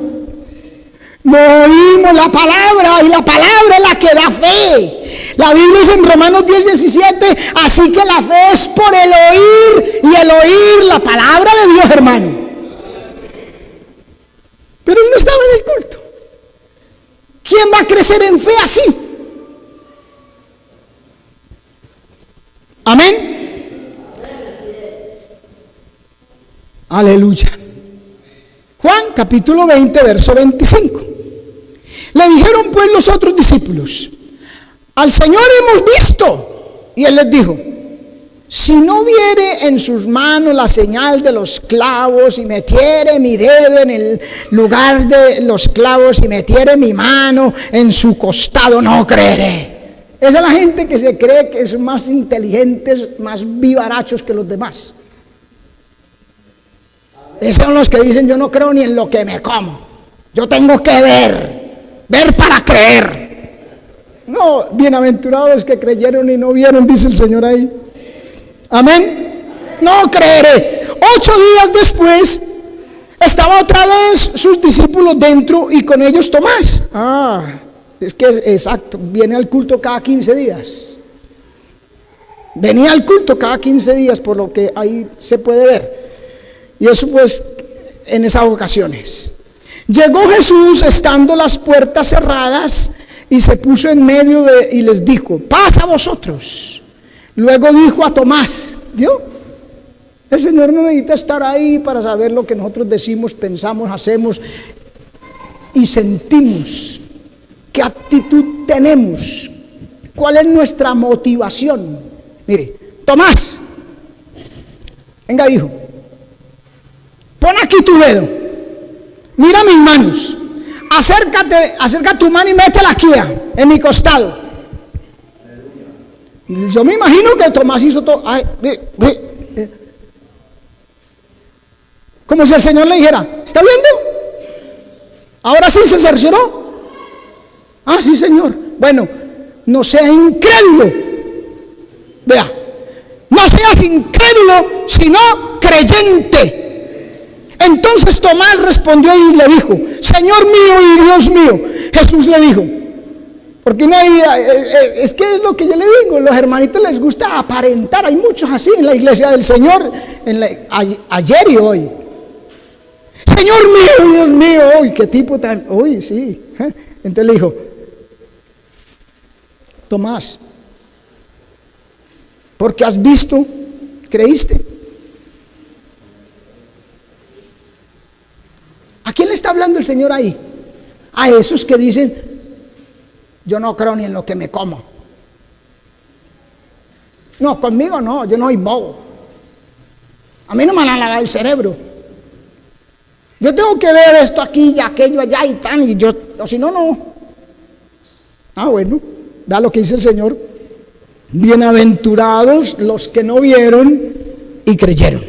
no oímos la palabra, y la palabra es la que da fe. La Biblia dice en Romanos 10:17, así que la fe es por el oír, y el oír la palabra de Dios, hermano. Pero él no estaba en el culto. ¿Quién va a crecer en fe así? Amén. Aleluya. Juan capítulo 20, verso 25. Le dijeron pues los otros discípulos, al Señor hemos visto. Y él les dijo, si no viere en sus manos la señal de los clavos y metiere mi dedo en el lugar de los clavos y metiere mi mano en su costado, no creeré. Esa es la gente que se cree que es más inteligentes, más vivarachos que los demás. Esos son los que dicen, yo no creo ni en lo que me como. Yo tengo que ver para creer. No, bienaventurados que creyeron y no vieron, dice el Señor ahí. Amén. No creeré. 8 días después, estaba otra vez sus discípulos dentro y con ellos Tomás. Es que es exacto, viene al culto cada 15 días. Venía al culto cada 15 días, por lo que ahí se puede ver. Y eso pues en esas ocasiones. Llegó Jesús estando las puertas cerradas y se puso en medio y les dijo, paz a vosotros. Luego dijo a Tomás, ¿vio? El Señor no necesita estar ahí para saber lo que nosotros decimos, pensamos, hacemos y sentimos. ¿Qué actitud tenemos? ¿Cuál es nuestra motivación? Mire, Tomás, venga hijo, pon aquí tu dedo, mira mis manos, acerca tu mano y métela aquí en mi costado. Yo me imagino que Tomás hizo todo, como si el Señor le dijera, ¿está viendo? Ahora sí se cercioró. Sí, Señor. Bueno, no sea incrédulo. Vea, no seas incrédulo, sino creyente. Entonces Tomás respondió y le dijo, Señor mío y Dios mío. Jesús le dijo, porque no hay, es que es lo que yo le digo, los hermanitos les gusta aparentar, hay muchos así en la iglesia del Señor, ayer y hoy. Señor mío, Dios mío, uy, qué tipo tan, uy, sí. Entonces le dijo, Tomás, porque has visto, creíste. ¿A quién le está hablando el Señor ahí? A esos que dicen, yo no creo ni en lo que me como. No, conmigo no, yo no soy bobo. A mí no me van a lavar el cerebro. Yo tengo que ver esto aquí y aquello allá y tan, y yo, o si no, no. Bueno, da lo que dice el Señor. Bienaventurados los que no vieron y creyeron.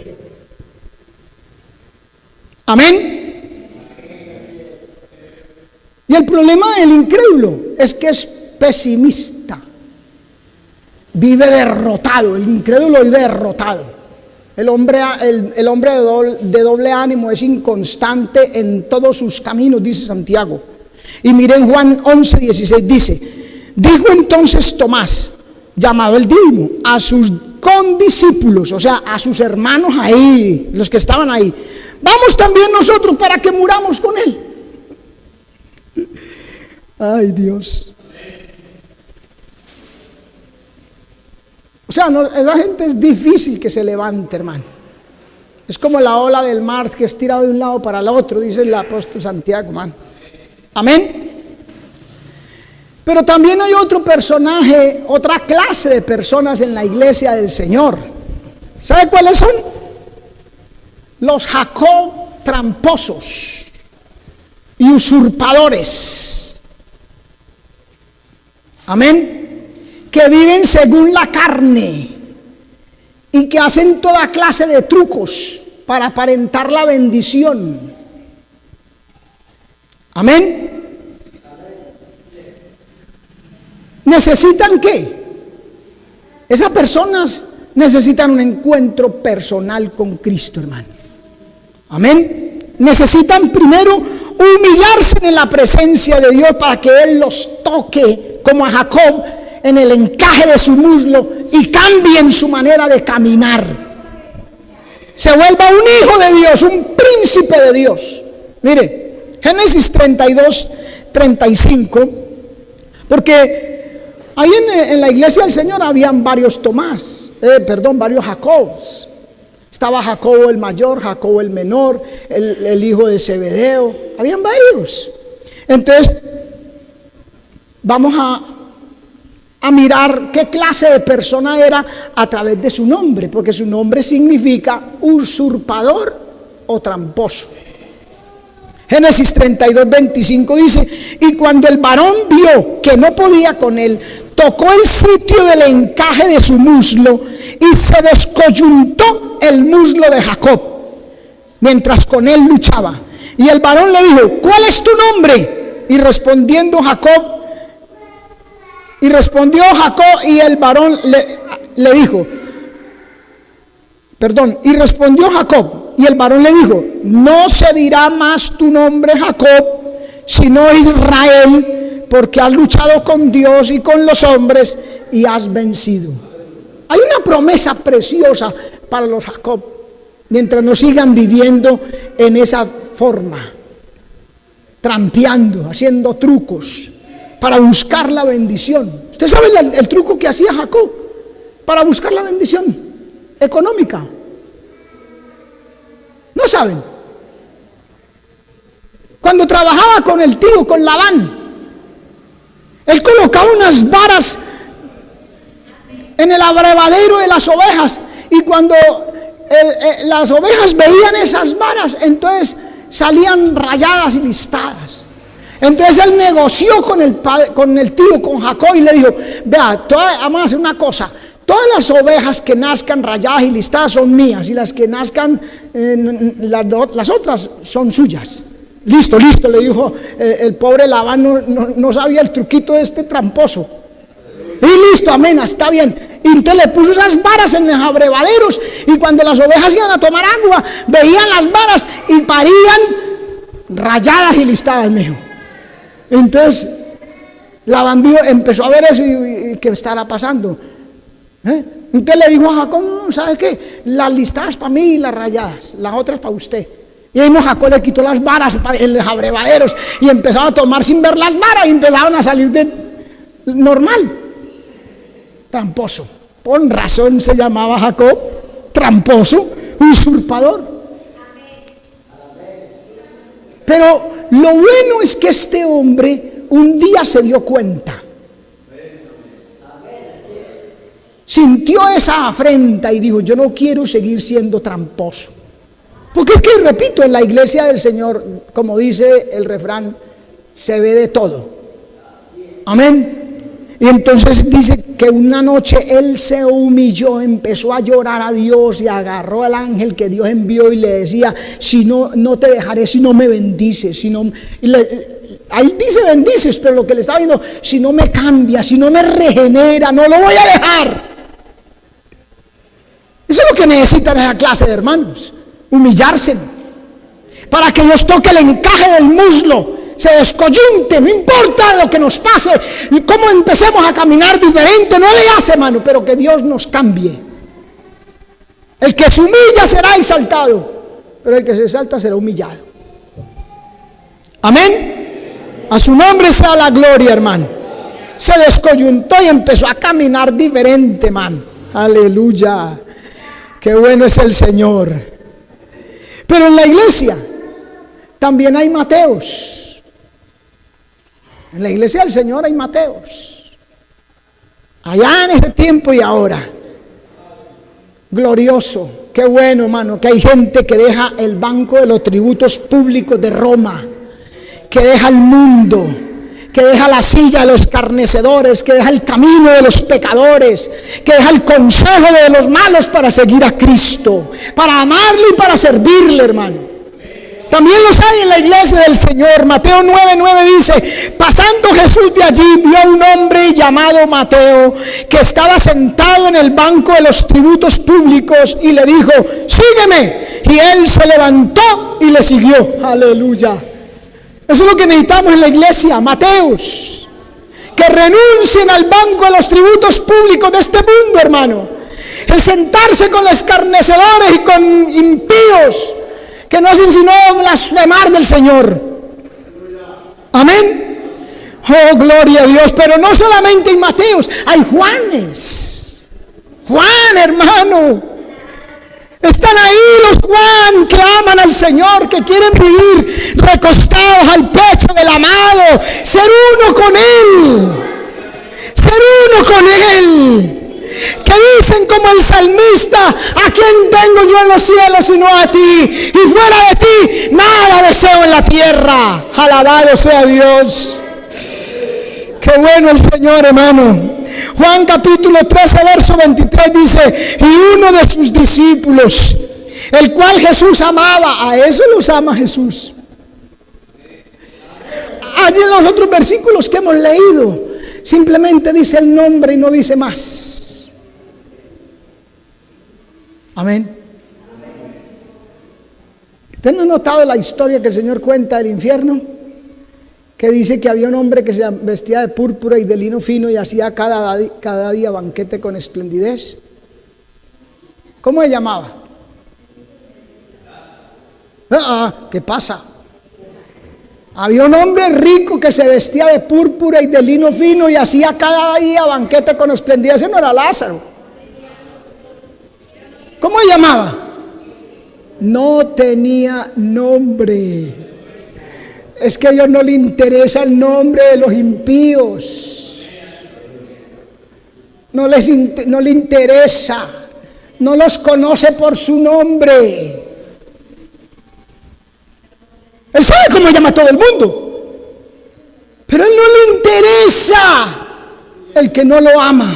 Amén. Y el problema del incrédulo es que es pesimista. Vive derrotado, el incrédulo vive derrotado. El hombre de doble ánimo es inconstante en todos sus caminos, dice Santiago. Y miren Juan 11:16 dice, dijo entonces Tomás, llamado el Dídimo, a sus condiscípulos, o sea, a sus hermanos ahí, los que estaban ahí, vamos también nosotros para que muramos con él. Ay, Dios. O sea, la gente es difícil que se levante, hermano. Es como la ola del mar que es tirado de un lado para el otro, dice el apóstol Santiago, hermano. Amén. Pero también hay otro personaje, otra clase de personas en la iglesia del Señor. ¿Sabe cuáles son? Los Jacob tramposos y usurpadores. Amén. Que viven según la carne y que hacen toda clase de trucos para aparentar la bendición. Amén. ¿Necesitan qué? Esas personas necesitan un encuentro personal con Cristo, hermano. Amén. Necesitan primero humillarse en la presencia de Dios para que Él los toque como a Jacob en el encaje de su muslo y cambien su manera de caminar. Se vuelva un hijo de Dios, un príncipe de Dios. Mire, Génesis 32, 35, porque ahí en la iglesia del Señor habían varios varios Jacobs. Estaba Jacobo el mayor, Jacobo el menor, el hijo de Zebedeo. Habían varios. Entonces, vamos a mirar qué clase de persona era a través de su nombre, porque su nombre significa usurpador o tramposo. Génesis 32, 25 dice: y cuando el varón vio que no podía con él, tocó el sitio del encaje de su muslo y se descoyuntó el muslo de Jacob mientras con él luchaba. Y el varón le dijo: ¿cuál es tu nombre? Y respondió Jacob, y el varón le dijo, y respondió Jacob, y el varón le dijo: no se dirá más tu nombre Jacob, sino Israel, porque has luchado con Dios y con los hombres y has vencido. Hay una promesa preciosa para los Jacob, mientras no sigan viviendo en esa forma, trampeando, haciendo trucos para buscar la bendición. ¿Usted sabe el truco que hacía Jacob para buscar la bendición económica? ¿No saben? Cuando trabajaba con el tío, con Labán, él colocaba unas varas en el abrevadero de las ovejas, y cuando las ovejas veían esas varas, entonces salían rayadas y listadas. Entonces él negoció con el tío, con Jacob, y le dijo: vea, vamos a hacer una cosa, todas las ovejas que nazcan rayadas y listadas son mías, y las que nazcan las otras son suyas. Listo, le dijo el pobre Labán, no sabía el truquito de este tramposo. Y listo, amén, está bien. Y entonces le puso esas varas en los abrevaderos, y cuando las ovejas iban a tomar agua, veían las varas y parían rayadas y listadas, mijo. Entonces Labán empezó a ver eso y ¿qué estará pasando? Entonces le dijo a Jacob: no, ¿sabe qué? Las listadas para mí y las rayadas, las otras para usted. Y ahí Jacob le quitó las varas en los abrevaderos y empezaron a tomar sin ver las varas y empezaron a salir de normal. Tramposo. Con razón se llamaba Jacob tramposo, usurpador. Pero lo bueno es que este hombre un día se dio cuenta, sintió esa afrenta y dijo: yo no quiero seguir siendo tramposo. Porque es que, repito, en la iglesia del Señor, como dice el refrán, se ve de todo. Amén. Y entonces dice que una noche él se humilló, empezó a llorar a Dios y agarró al ángel que Dios envió y le decía: si no te dejaré si no me bendices, ahí dice bendices, pero lo que le estaba diciendo: si no me cambia, si no me regenera, no lo voy a dejar. Eso es lo que necesitan esa clase de hermanos: humillarse para que Dios toque el encaje del muslo, se descoyunte, no importa lo que nos pase, cómo empecemos a caminar diferente, no le hace, hermano, pero que Dios nos cambie. El que se humilla será exaltado, pero el que se exalta será humillado. Amén. A su nombre sea la gloria, hermano. Se descoyuntó y empezó a caminar diferente, hermano. Aleluya. Qué bueno es el Señor. Pero en la iglesia también hay Mateos. En la iglesia del Señor hay Mateos. Allá en ese tiempo y ahora. Glorioso. Qué bueno, hermano, que hay gente que deja el banco de los tributos públicos de Roma, que deja el mundo, que deja la silla de los escarnecedores, que deja el camino de los pecadores, que deja el consejo de los malos para seguir a Cristo, para amarle y para servirle, hermano. También los hay en la iglesia del Señor. Mateo 9:9 dice: pasando Jesús de allí, vio a un hombre llamado Mateo, que estaba sentado en el banco de los tributos públicos, y le dijo: sígueme. Y él se levantó y le siguió. Aleluya. Eso es lo que necesitamos en la iglesia, Mateos, que renuncien al banco de los tributos públicos de este mundo, hermano. El sentarse con los escarnecedores y con impíos, que no hacen sino blasfemar del Señor. Amén. Oh, gloria a Dios. Pero no solamente hay Mateos, hay Juanes. Juan, hermano. Están ahí los Juan que aman al Señor, que quieren vivir recostados al pecho del amado, ser uno con Él, ser uno con Él. Que dicen como el salmista: ¿a quién tengo yo en los cielos sino a ti? Y fuera de ti nada deseo en la tierra. Alabado sea Dios. Qué bueno el Señor, hermano. Juan capítulo 13 verso 23 dice: y uno de sus discípulos, el cual Jesús amaba, a eso los ama Jesús. Allí en los otros versículos que hemos leído, simplemente dice el nombre y no dice más. Amén. ¿Usted no ha notado la historia que el Señor cuenta del infierno? Que dice que había un hombre que se vestía de púrpura y de lino fino y hacía cada día banquete con esplendidez. ¿Cómo se llamaba? ¿Qué pasa? Había un hombre rico que se vestía de púrpura y de lino fino y hacía cada día banquete con esplendidez. Ese no era Lázaro. ¿Cómo se llamaba? No tenía nombre. Es que a Dios no le interesa el nombre de los impíos. No le interesa. No los conoce por su nombre. Él sabe cómo llama a todo el mundo, pero a Él no le interesa el que no lo ama.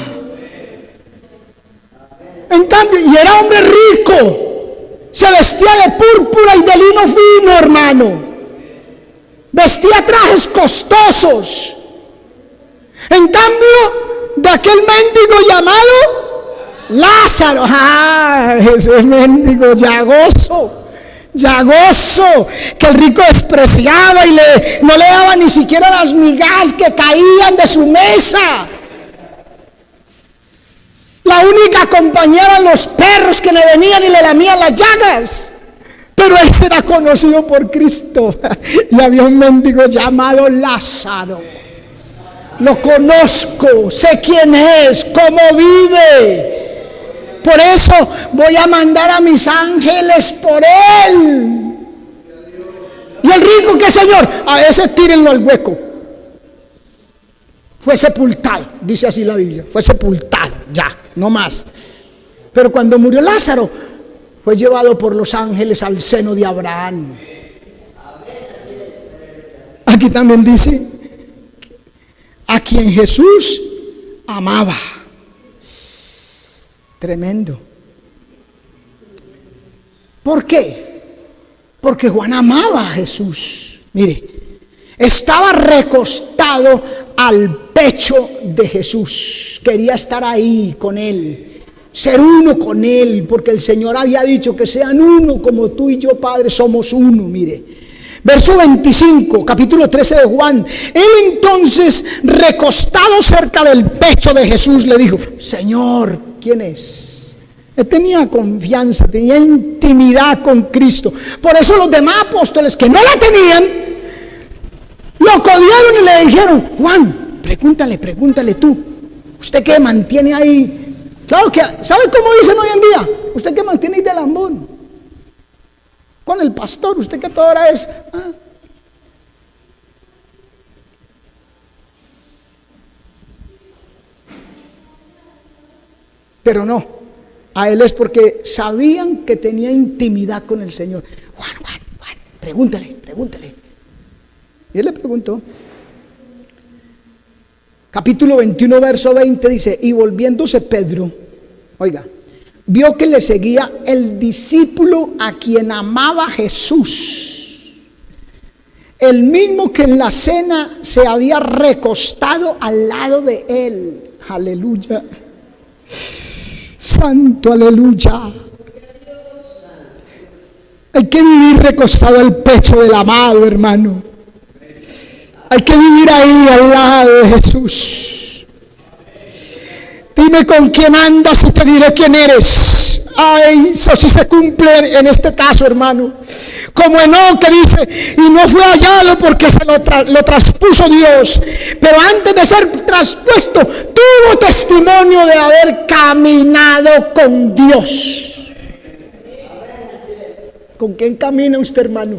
En cambio, y era hombre rico, se vestía de púrpura y de lino fino, hermano. Vestía trajes costosos. En cambio, de aquel mendigo llamado Lázaro, ese mendigo llagoso, que el rico despreciaba y no le daba ni siquiera las migajas que caían de su mesa. La única compañía eran los perros que le venían y le lamían las llagas. Pero él será conocido por Cristo. Y había un mendigo llamado Lázaro. Lo conozco, sé quién es, cómo vive. Por eso voy a mandar a mis ángeles por él. Y el rico, ¿qué señor? A ese tírenlo al hueco. Fue sepultado, dice así la Biblia. Fue sepultado, ya, no más. Pero cuando murió Lázaro, fue llevado por los ángeles al seno de Abraham. Aquí también dice: a quien Jesús amaba. Tremendo. ¿Por qué? Porque Juan amaba a Jesús. Mire, estaba recostado al pecho de Jesús. Quería estar ahí con Él, ser uno con Él, porque el Señor había dicho que sean uno como tú y yo, Padre, somos uno. Mire, verso 25, capítulo 13 de Juan. Él entonces, recostado cerca del pecho de Jesús, le dijo: Señor, ¿quién es? Él tenía confianza, tenía intimidad con Cristo. Por eso los demás apóstoles que no la tenían, lo codiaron y le dijeron: Juan, pregúntale tú. ¿Usted qué mantiene ahí? Claro que, ¿sabe cómo dicen hoy en día? ¿Usted qué mantiene ahí de lambón? Con el pastor, usted que toda hora es. pero no, a él es porque sabían que tenía intimidad con el Señor. Juan, pregúntale. Y él le preguntó. Capítulo 21, verso 20 dice: y volviéndose Pedro, oiga, vio que le seguía el discípulo a quien amaba Jesús, el mismo que en la cena se había recostado al lado de él. Aleluya. Santo, aleluya. Hay que vivir recostado al pecho del amado, hermano. Hay que vivir ahí al lado de Jesús. Dime con quién andas y te diré quién eres. Ay, eso sí se cumple en este caso, hermano. Como Enoc, que dice: y no fue hallado porque se lo traspuso Dios, pero antes de ser traspuesto tuvo testimonio de haber caminado con Dios. ¿Con quién camina usted, hermano?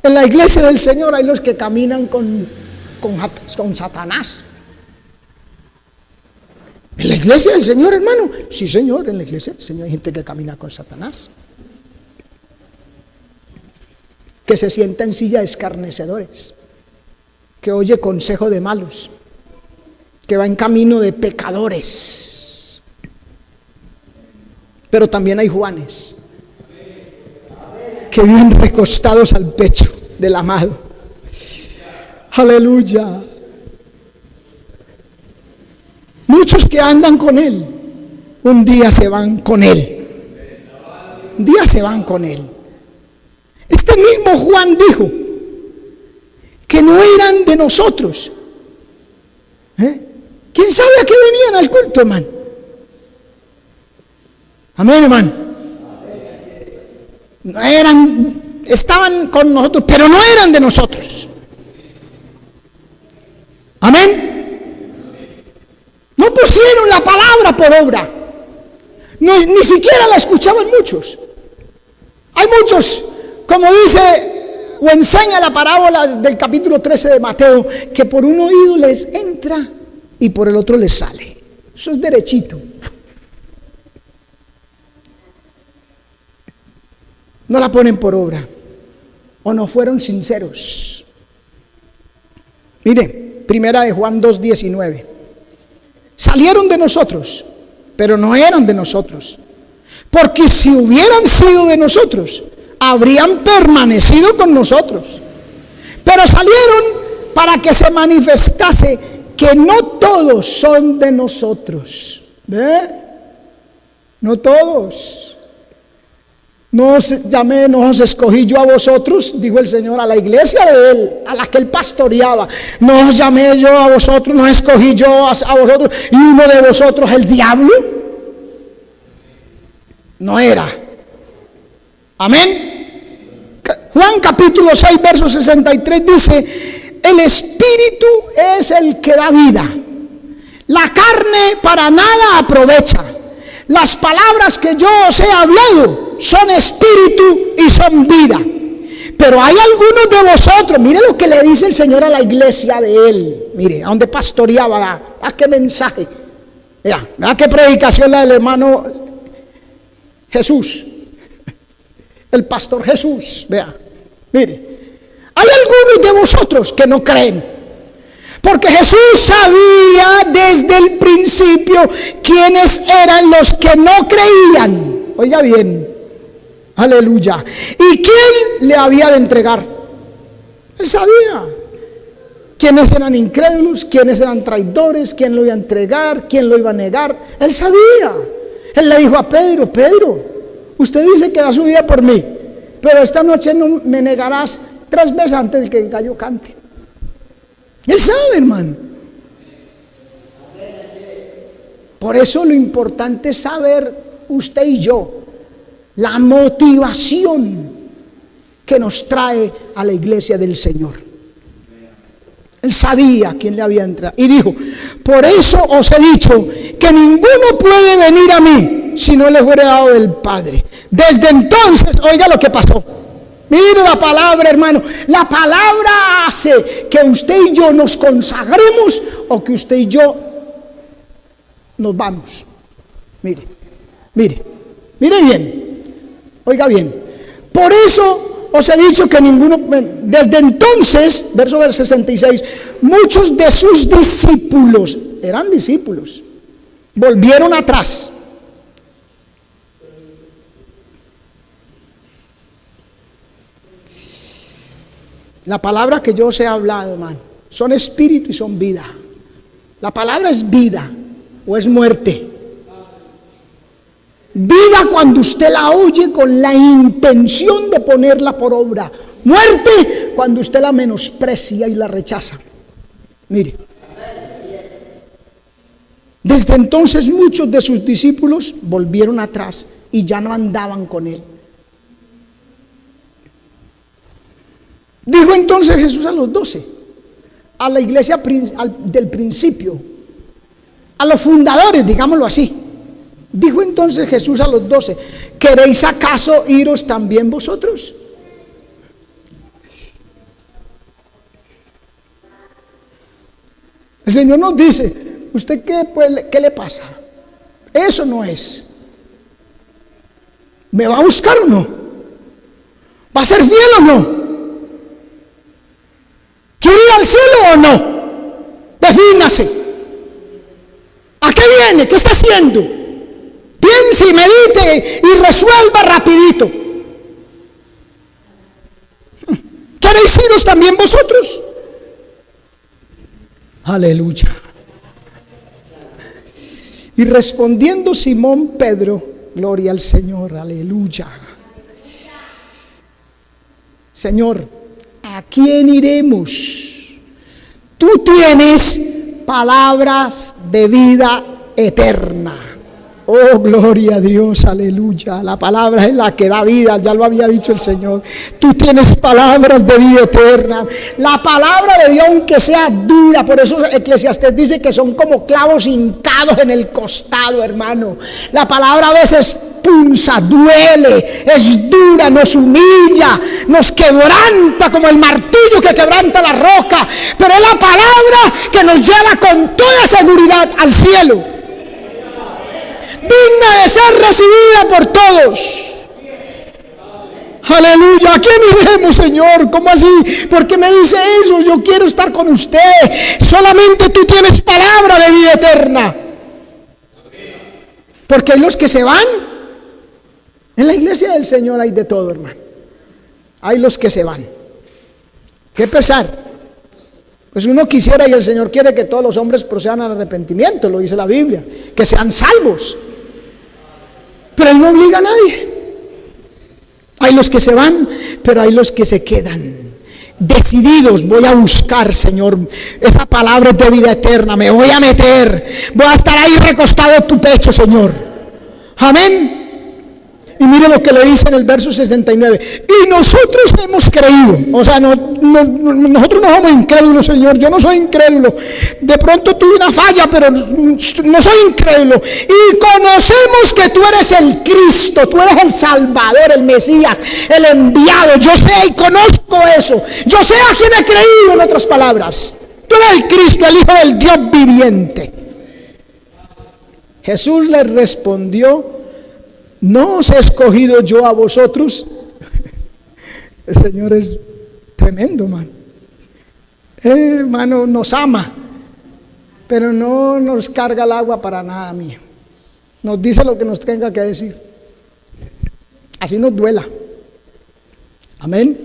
En la iglesia del Señor hay los que caminan con Satanás. ¿En la iglesia del Señor, hermano? Sí, Señor, en la iglesia del Señor hay gente que camina con Satanás, que se sienta en silla de escarnecedores, que oye consejo de malos, que va en camino de pecadores. Pero también hay Juanes que viven recostados al pecho del amado. Aleluya. Muchos que andan con él, un día se van con él. Un día se van con él. Este mismo Juan dijo que no eran de nosotros. ¿Quién sabe a qué venían al culto, hermano? Amén, hermano. No eran, estaban con nosotros, pero no eran de nosotros. Amén. No pusieron la palabra por obra. No, ni siquiera la escuchaban muchos. Hay muchos, como dice o enseña la parábola del capítulo 13 de Mateo, que por un oído les entra y por el otro les sale. Eso es derechito. No la ponen por obra, o no fueron sinceros. Mire, primera de Juan 2:19. Salieron de nosotros, pero no eran de nosotros, porque si hubieran sido de nosotros, habrían permanecido con nosotros. Pero salieron para que se manifestase que no todos son de nosotros. ¿Ve? No todos. No os llamé, no os escogí yo a vosotros, dijo el Señor a la iglesia de él, a la que él pastoreaba. No os llamé yo a vosotros, no escogí yo a vosotros, y uno de vosotros el diablo. No era. Amén. Juan capítulo 6 verso 63 dice: el espíritu es el que da vida, la carne para nada aprovecha. Las palabras que yo os he hablado son espíritu y son vida. Pero hay algunos de vosotros, mire lo que le dice el Señor a la iglesia de él. Mire, a donde pastoreaba, a qué mensaje. Vea qué predicación la del hermano Jesús, el pastor Jesús. Vea, mire, hay algunos de vosotros que no creen. Porque Jesús sabía desde el principio quiénes eran los que no creían. Oiga bien, aleluya. ¿Y quién le había de entregar? Él sabía quiénes eran incrédulos, quiénes eran traidores, quién lo iba a entregar, quién lo iba a negar. Él sabía. Él le dijo a Pedro: Pedro, usted dice que da su vida por mí, pero esta noche no me negarás 3 veces antes de que el gallo cante. Él sabe, hermano. Por eso lo importante es saber, usted y yo, la motivación que nos trae a la iglesia del Señor. Él sabía quién le había entrado y dijo: por eso os he dicho que ninguno puede venir a mí si no le fuere dado del Padre. Desde entonces, oiga lo que pasó. Mire la palabra, hermano. La palabra hace que usted y yo nos consagremos o que usted y yo nos vamos. Mire, mire, mire bien, oiga bien. Por eso os he dicho que ninguno, desde entonces, verso 66, muchos de sus discípulos, eran discípulos, volvieron atrás. La palabra que yo os he hablado, hermano, son espíritu y son vida. La palabra es vida o es muerte. Vida cuando usted la oye con la intención de ponerla por obra. Muerte cuando usted la menosprecia y la rechaza. Mire. Desde entonces muchos de sus discípulos volvieron atrás y ya no andaban con él. Dijo entonces Jesús a los 12, a la iglesia del principio, a los fundadores, digámoslo así. Dijo entonces Jesús a los 12, ¿queréis acaso iros también vosotros? El Señor nos dice, ¿usted qué le pasa? Eso no es. ¿Me va a buscar o no? ¿Va a ser fiel o no? ¿Quiere ir al cielo o no? Defínase. ¿A qué viene? ¿Qué está haciendo? Piense y medite y resuelva rapidito. ¿Queréis iros también vosotros? Aleluya. Y respondiendo Simón Pedro, gloria al Señor, aleluya. Señor, ¿a quién iremos? Tú tienes palabras de vida eterna. Oh, gloria a Dios, aleluya. La palabra es la que da vida, ya lo había dicho el Señor. Tú tienes palabras de vida eterna. La palabra de Dios, aunque sea dura, por eso Eclesiastés dice que son como clavos hincados en el costado, hermano. La palabra a veces punza, duele, es dura, nos humilla, nos quebranta como el martillo que quebranta la roca. Pero es la palabra que nos lleva con toda seguridad al cielo, digna de ser recibida por todos. Aleluya. ¿A quién iremos, Señor? ¿Cómo así? ¿Por qué me dice eso? Yo quiero estar con usted. Solamente tú tienes palabra de vida eterna. Porque hay los que se van. En la iglesia del Señor hay de todo, hermano. Hay los que se van. Qué pesar. Pues uno quisiera, y el Señor quiere, que todos los hombres procedan al arrepentimiento, lo dice la Biblia, que sean salvos. Pero Él no obliga a nadie. Hay los que se van, pero hay los que se quedan decididos. Voy a buscar, Señor, esa palabra de vida eterna. Me voy a meter. Voy a estar ahí recostado en tu pecho, Señor. Amén. Y mire lo que le dice en el verso 69. Y nosotros hemos creído. O sea, nosotros no somos incrédulos, Señor. Yo no soy incrédulo. De pronto tuve una falla, pero no soy incrédulo. Y conocemos que tú eres el Cristo. Tú eres el Salvador, el Mesías, el enviado. Yo sé y conozco eso. Yo sé a quién he creído, en otras palabras. Tú eres el Cristo, el Hijo del Dios viviente. Jesús les respondió: ¿no os he escogido yo a vosotros? El Señor es tremendo, hermano. Hermano, nos ama, pero no nos carga el agua para nada, mío. Nos dice lo que nos tenga que decir. Así nos duela. Amén.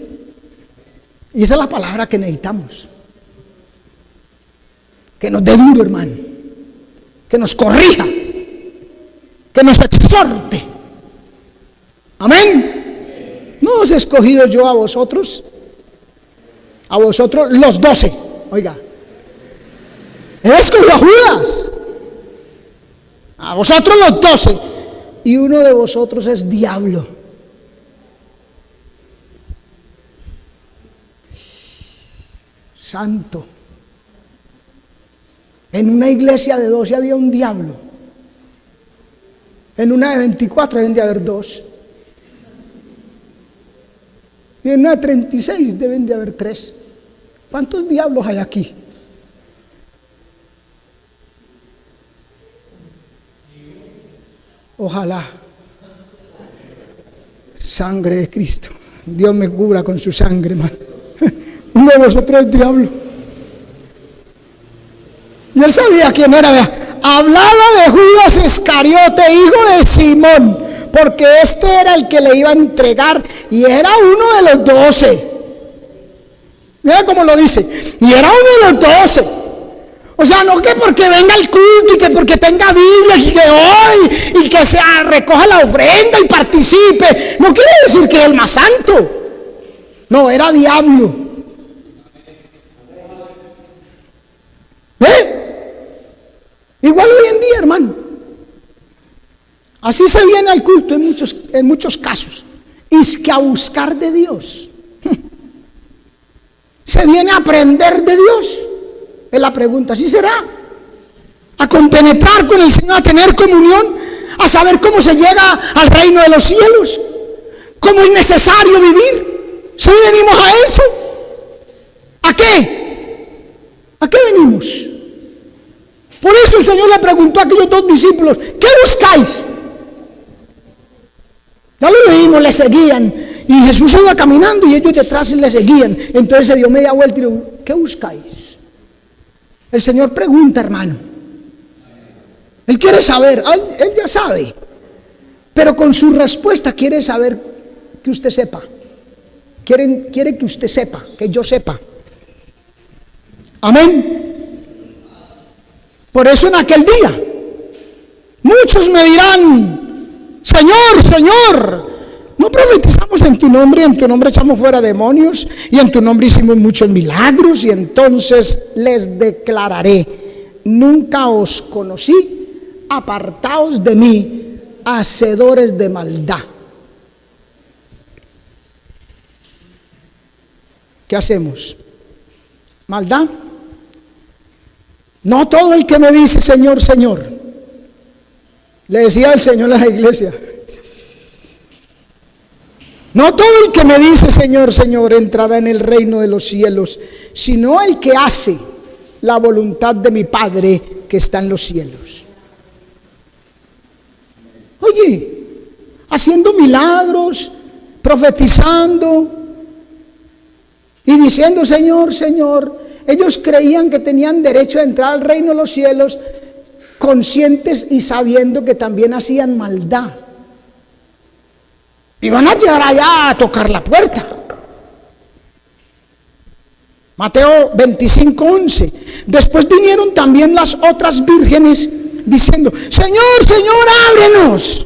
Y esa es la palabra que necesitamos. Que nos dé duro, hermano. Que nos corrija. Que nos exhorte. Amén. ¿No os he escogido yo a vosotros? A vosotros los 12. Oiga, he escogido a Judas. A vosotros los 12. Y uno de vosotros es diablo. Santo. En una iglesia de 12 había un diablo. En una de 24 deben de haber 2. Y en una de 36 deben de haber 3. ¿Cuántos diablos hay aquí? Ojalá. Sangre de Cristo. Dios me cubra con su sangre, hermano. Uno de vosotros es diablo. Y él sabía quién era. Vea. Hablaba de Judas Iscariote, hijo de Simón, porque este era el que le iba a entregar y era uno de los 12. Mira cómo lo dice. Y era uno de los 12. O sea, no que porque venga el culto y que porque tenga Biblia y que hoy y que se recoja la ofrenda y participe. No quiere decir que es el más santo. No, era diablo. Igual hoy en día, hermano. Así se viene al culto en muchos casos. Es que a buscar de Dios. Se viene a aprender de Dios. Es la pregunta, ¿sí será? A compenetrar con el Señor, a tener comunión, a saber cómo se llega al reino de los cielos, cómo es necesario vivir. ¿Sí venimos a eso? ¿A qué? ¿A qué venimos? Por eso el Señor le preguntó a aquellos 2 discípulos, ¿qué buscáis? Ya lo leímos, le seguían. Y Jesús iba caminando y ellos detrás le seguían. Entonces se dio media vuelta y le dijo, ¿qué buscáis? El Señor pregunta, hermano. Él quiere saber, él ya sabe. Pero con su respuesta quiere saber que usted sepa. Quiere que usted sepa, que yo sepa. Amén. Por eso en aquel día muchos me dirán, Señor, Señor, no profetizamos en tu nombre echamos fuera demonios y en tu nombre hicimos muchos milagros. Y entonces les declararé, nunca os conocí, apartaos de mí, hacedores de maldad. ¿Qué hacemos? ¿Maldad? No todo el que me dice Señor, Señor, le decía el Señor a la iglesia, no todo el que me dice Señor, Señor entrará en el reino de los cielos, sino el que hace la voluntad de mi Padre que está en los cielos. Oye, haciendo milagros, profetizando y diciendo Señor, Señor. Ellos creían que tenían derecho a entrar al reino de los cielos, conscientes y sabiendo que también hacían maldad. Y van a llegar allá a tocar la puerta. Mateo 25:11. Después vinieron también las otras vírgenes diciendo, Señor, Señor, ábrenos.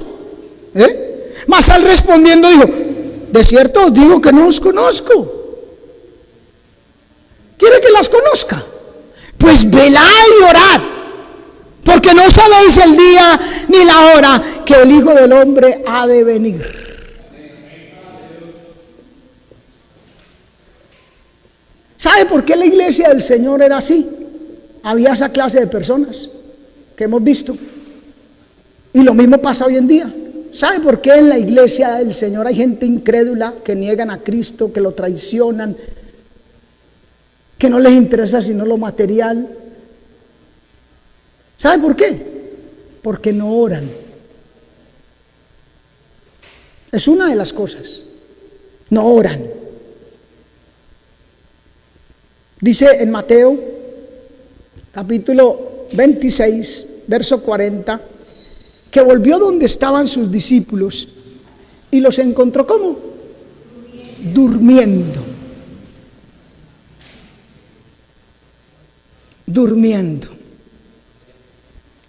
Mas él respondiendo dijo, de cierto os digo que no os conozco. ¿Quiere que las conozca? Pues velad y orad, porque no sabéis el día ni la hora que el Hijo del Hombre ha de venir. ¿Sabe por qué la iglesia del Señor era así? Había esa clase de personas que hemos visto. Y lo mismo pasa hoy en día. ¿Sabe por qué en la iglesia del Señor hay gente incrédula que niegan a Cristo, que lo traicionan, que no les interesa sino lo material? ¿Sabe por qué? Porque no oran. Es una de las cosas. No oran. Dice en Mateo capítulo 26, verso 40, que volvió donde estaban sus discípulos y los encontró ¿cómo? Durmiendo. Durmiendo.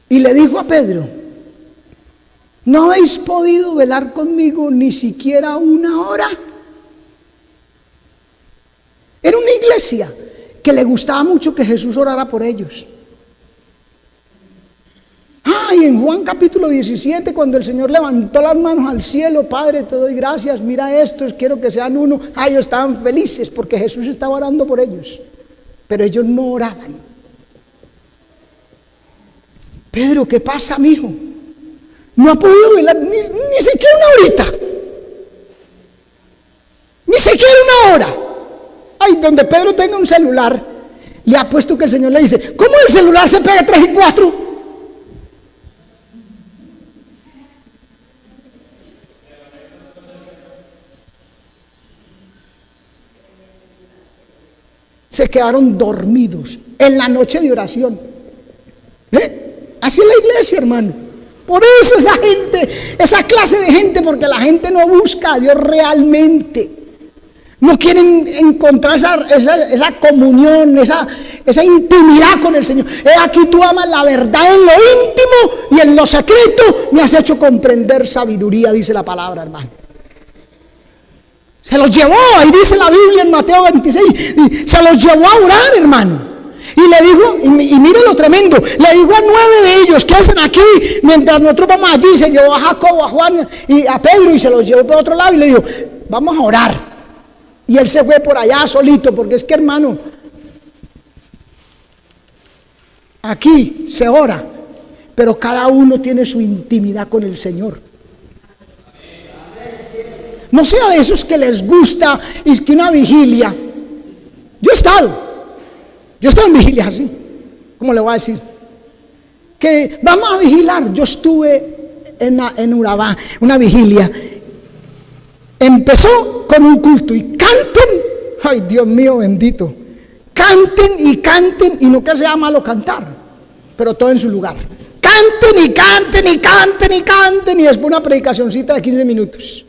Y le dijo a Pedro, ¿no habéis podido velar conmigo ni siquiera una hora? Era una iglesia que le gustaba mucho que Jesús orara por ellos. Y en Juan capítulo 17, cuando el Señor levantó las manos al cielo, Padre, te doy gracias, mira estos, quiero que sean uno. Ellos estaban felices porque Jesús estaba orando por ellos, pero ellos no oraban. Pedro, ¿qué pasa, mijo? No ha podido velar ni siquiera una horita, ni siquiera una hora. Donde Pedro tenga un celular, le ha puesto que el Señor le dice, ¿cómo el celular se pega 3 y 4? se quedaron dormidos en la noche de oración. Así es la iglesia, hermano. Por eso esa gente, esa clase de gente, porque la gente no busca a Dios realmente. No quieren encontrar esa comunión, esa intimidad con el Señor. Aquí tú amas la verdad en lo íntimo y en lo secreto me has hecho comprender sabiduría, dice la palabra, hermano. Se los llevó, ahí dice la Biblia en Mateo 26, se los llevó a orar, hermano. Y le dijo, y mire lo tremendo, le dijo a 9 de ellos, ¿qué hacen aquí? Mientras nosotros vamos allí, se llevó a Jacobo, a Juan y a Pedro y se los llevó por otro lado y le dijo, vamos a orar. Y él se fue por allá solito, porque es que, hermano, aquí se ora, pero cada uno tiene su intimidad con el Señor. No sea de esos que les gusta, es que una vigilia. Yo he estado en vigilia así. ¿Cómo le voy a decir? Que vamos a vigilar. Yo estuve en Urabá, una vigilia. Empezó con un culto y canten, ay Dios mío bendito, canten, y no que sea malo cantar, pero todo en su lugar. Canten y canten y canten y canten y después una predicacioncita de 15 minutos.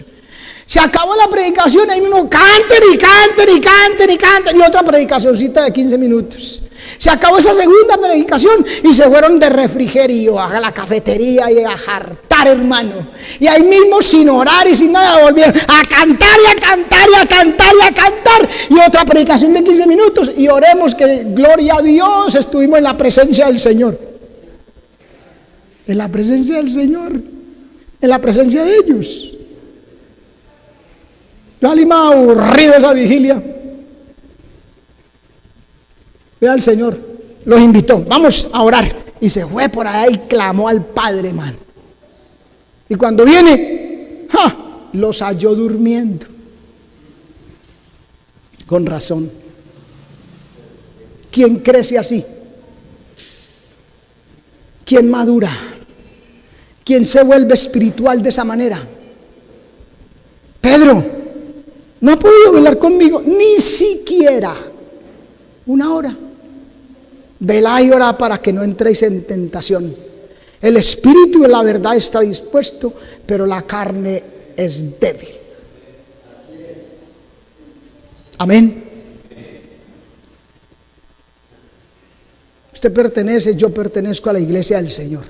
Se acabó la predicación, ahí mismo canten y canten y canten y canten y otra predicacioncita de 15 minutos. Se acabó esa segunda predicación y se fueron de refrigerio a la cafetería y a jartar, hermano. Y ahí mismo sin orar y sin nada volvieron a cantar y a cantar y a cantar y a cantar. Y otra predicación de 15 minutos y oremos que gloria a Dios estuvimos en la presencia del Señor. En la presencia del Señor, en la presencia de ellos. Yo me aburrido esa vigilia. Vea al Señor, los invitó, vamos a orar. Y se fue por allá y clamó al Padre, hermano. Y cuando viene, los halló durmiendo. Con razón. ¿Quién crece así? ¿Quién madura? ¿Quién se vuelve espiritual de esa manera? Pedro no ha podido velar conmigo ni siquiera una hora. Velá y orá para que no entréis en tentación. El espíritu de la verdad está dispuesto, pero la carne es débil. Amén. Usted pertenece, yo pertenezco a la iglesia del Señor.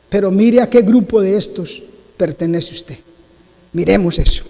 Pero mire a qué grupo de estos pertenece usted. Miremos eso.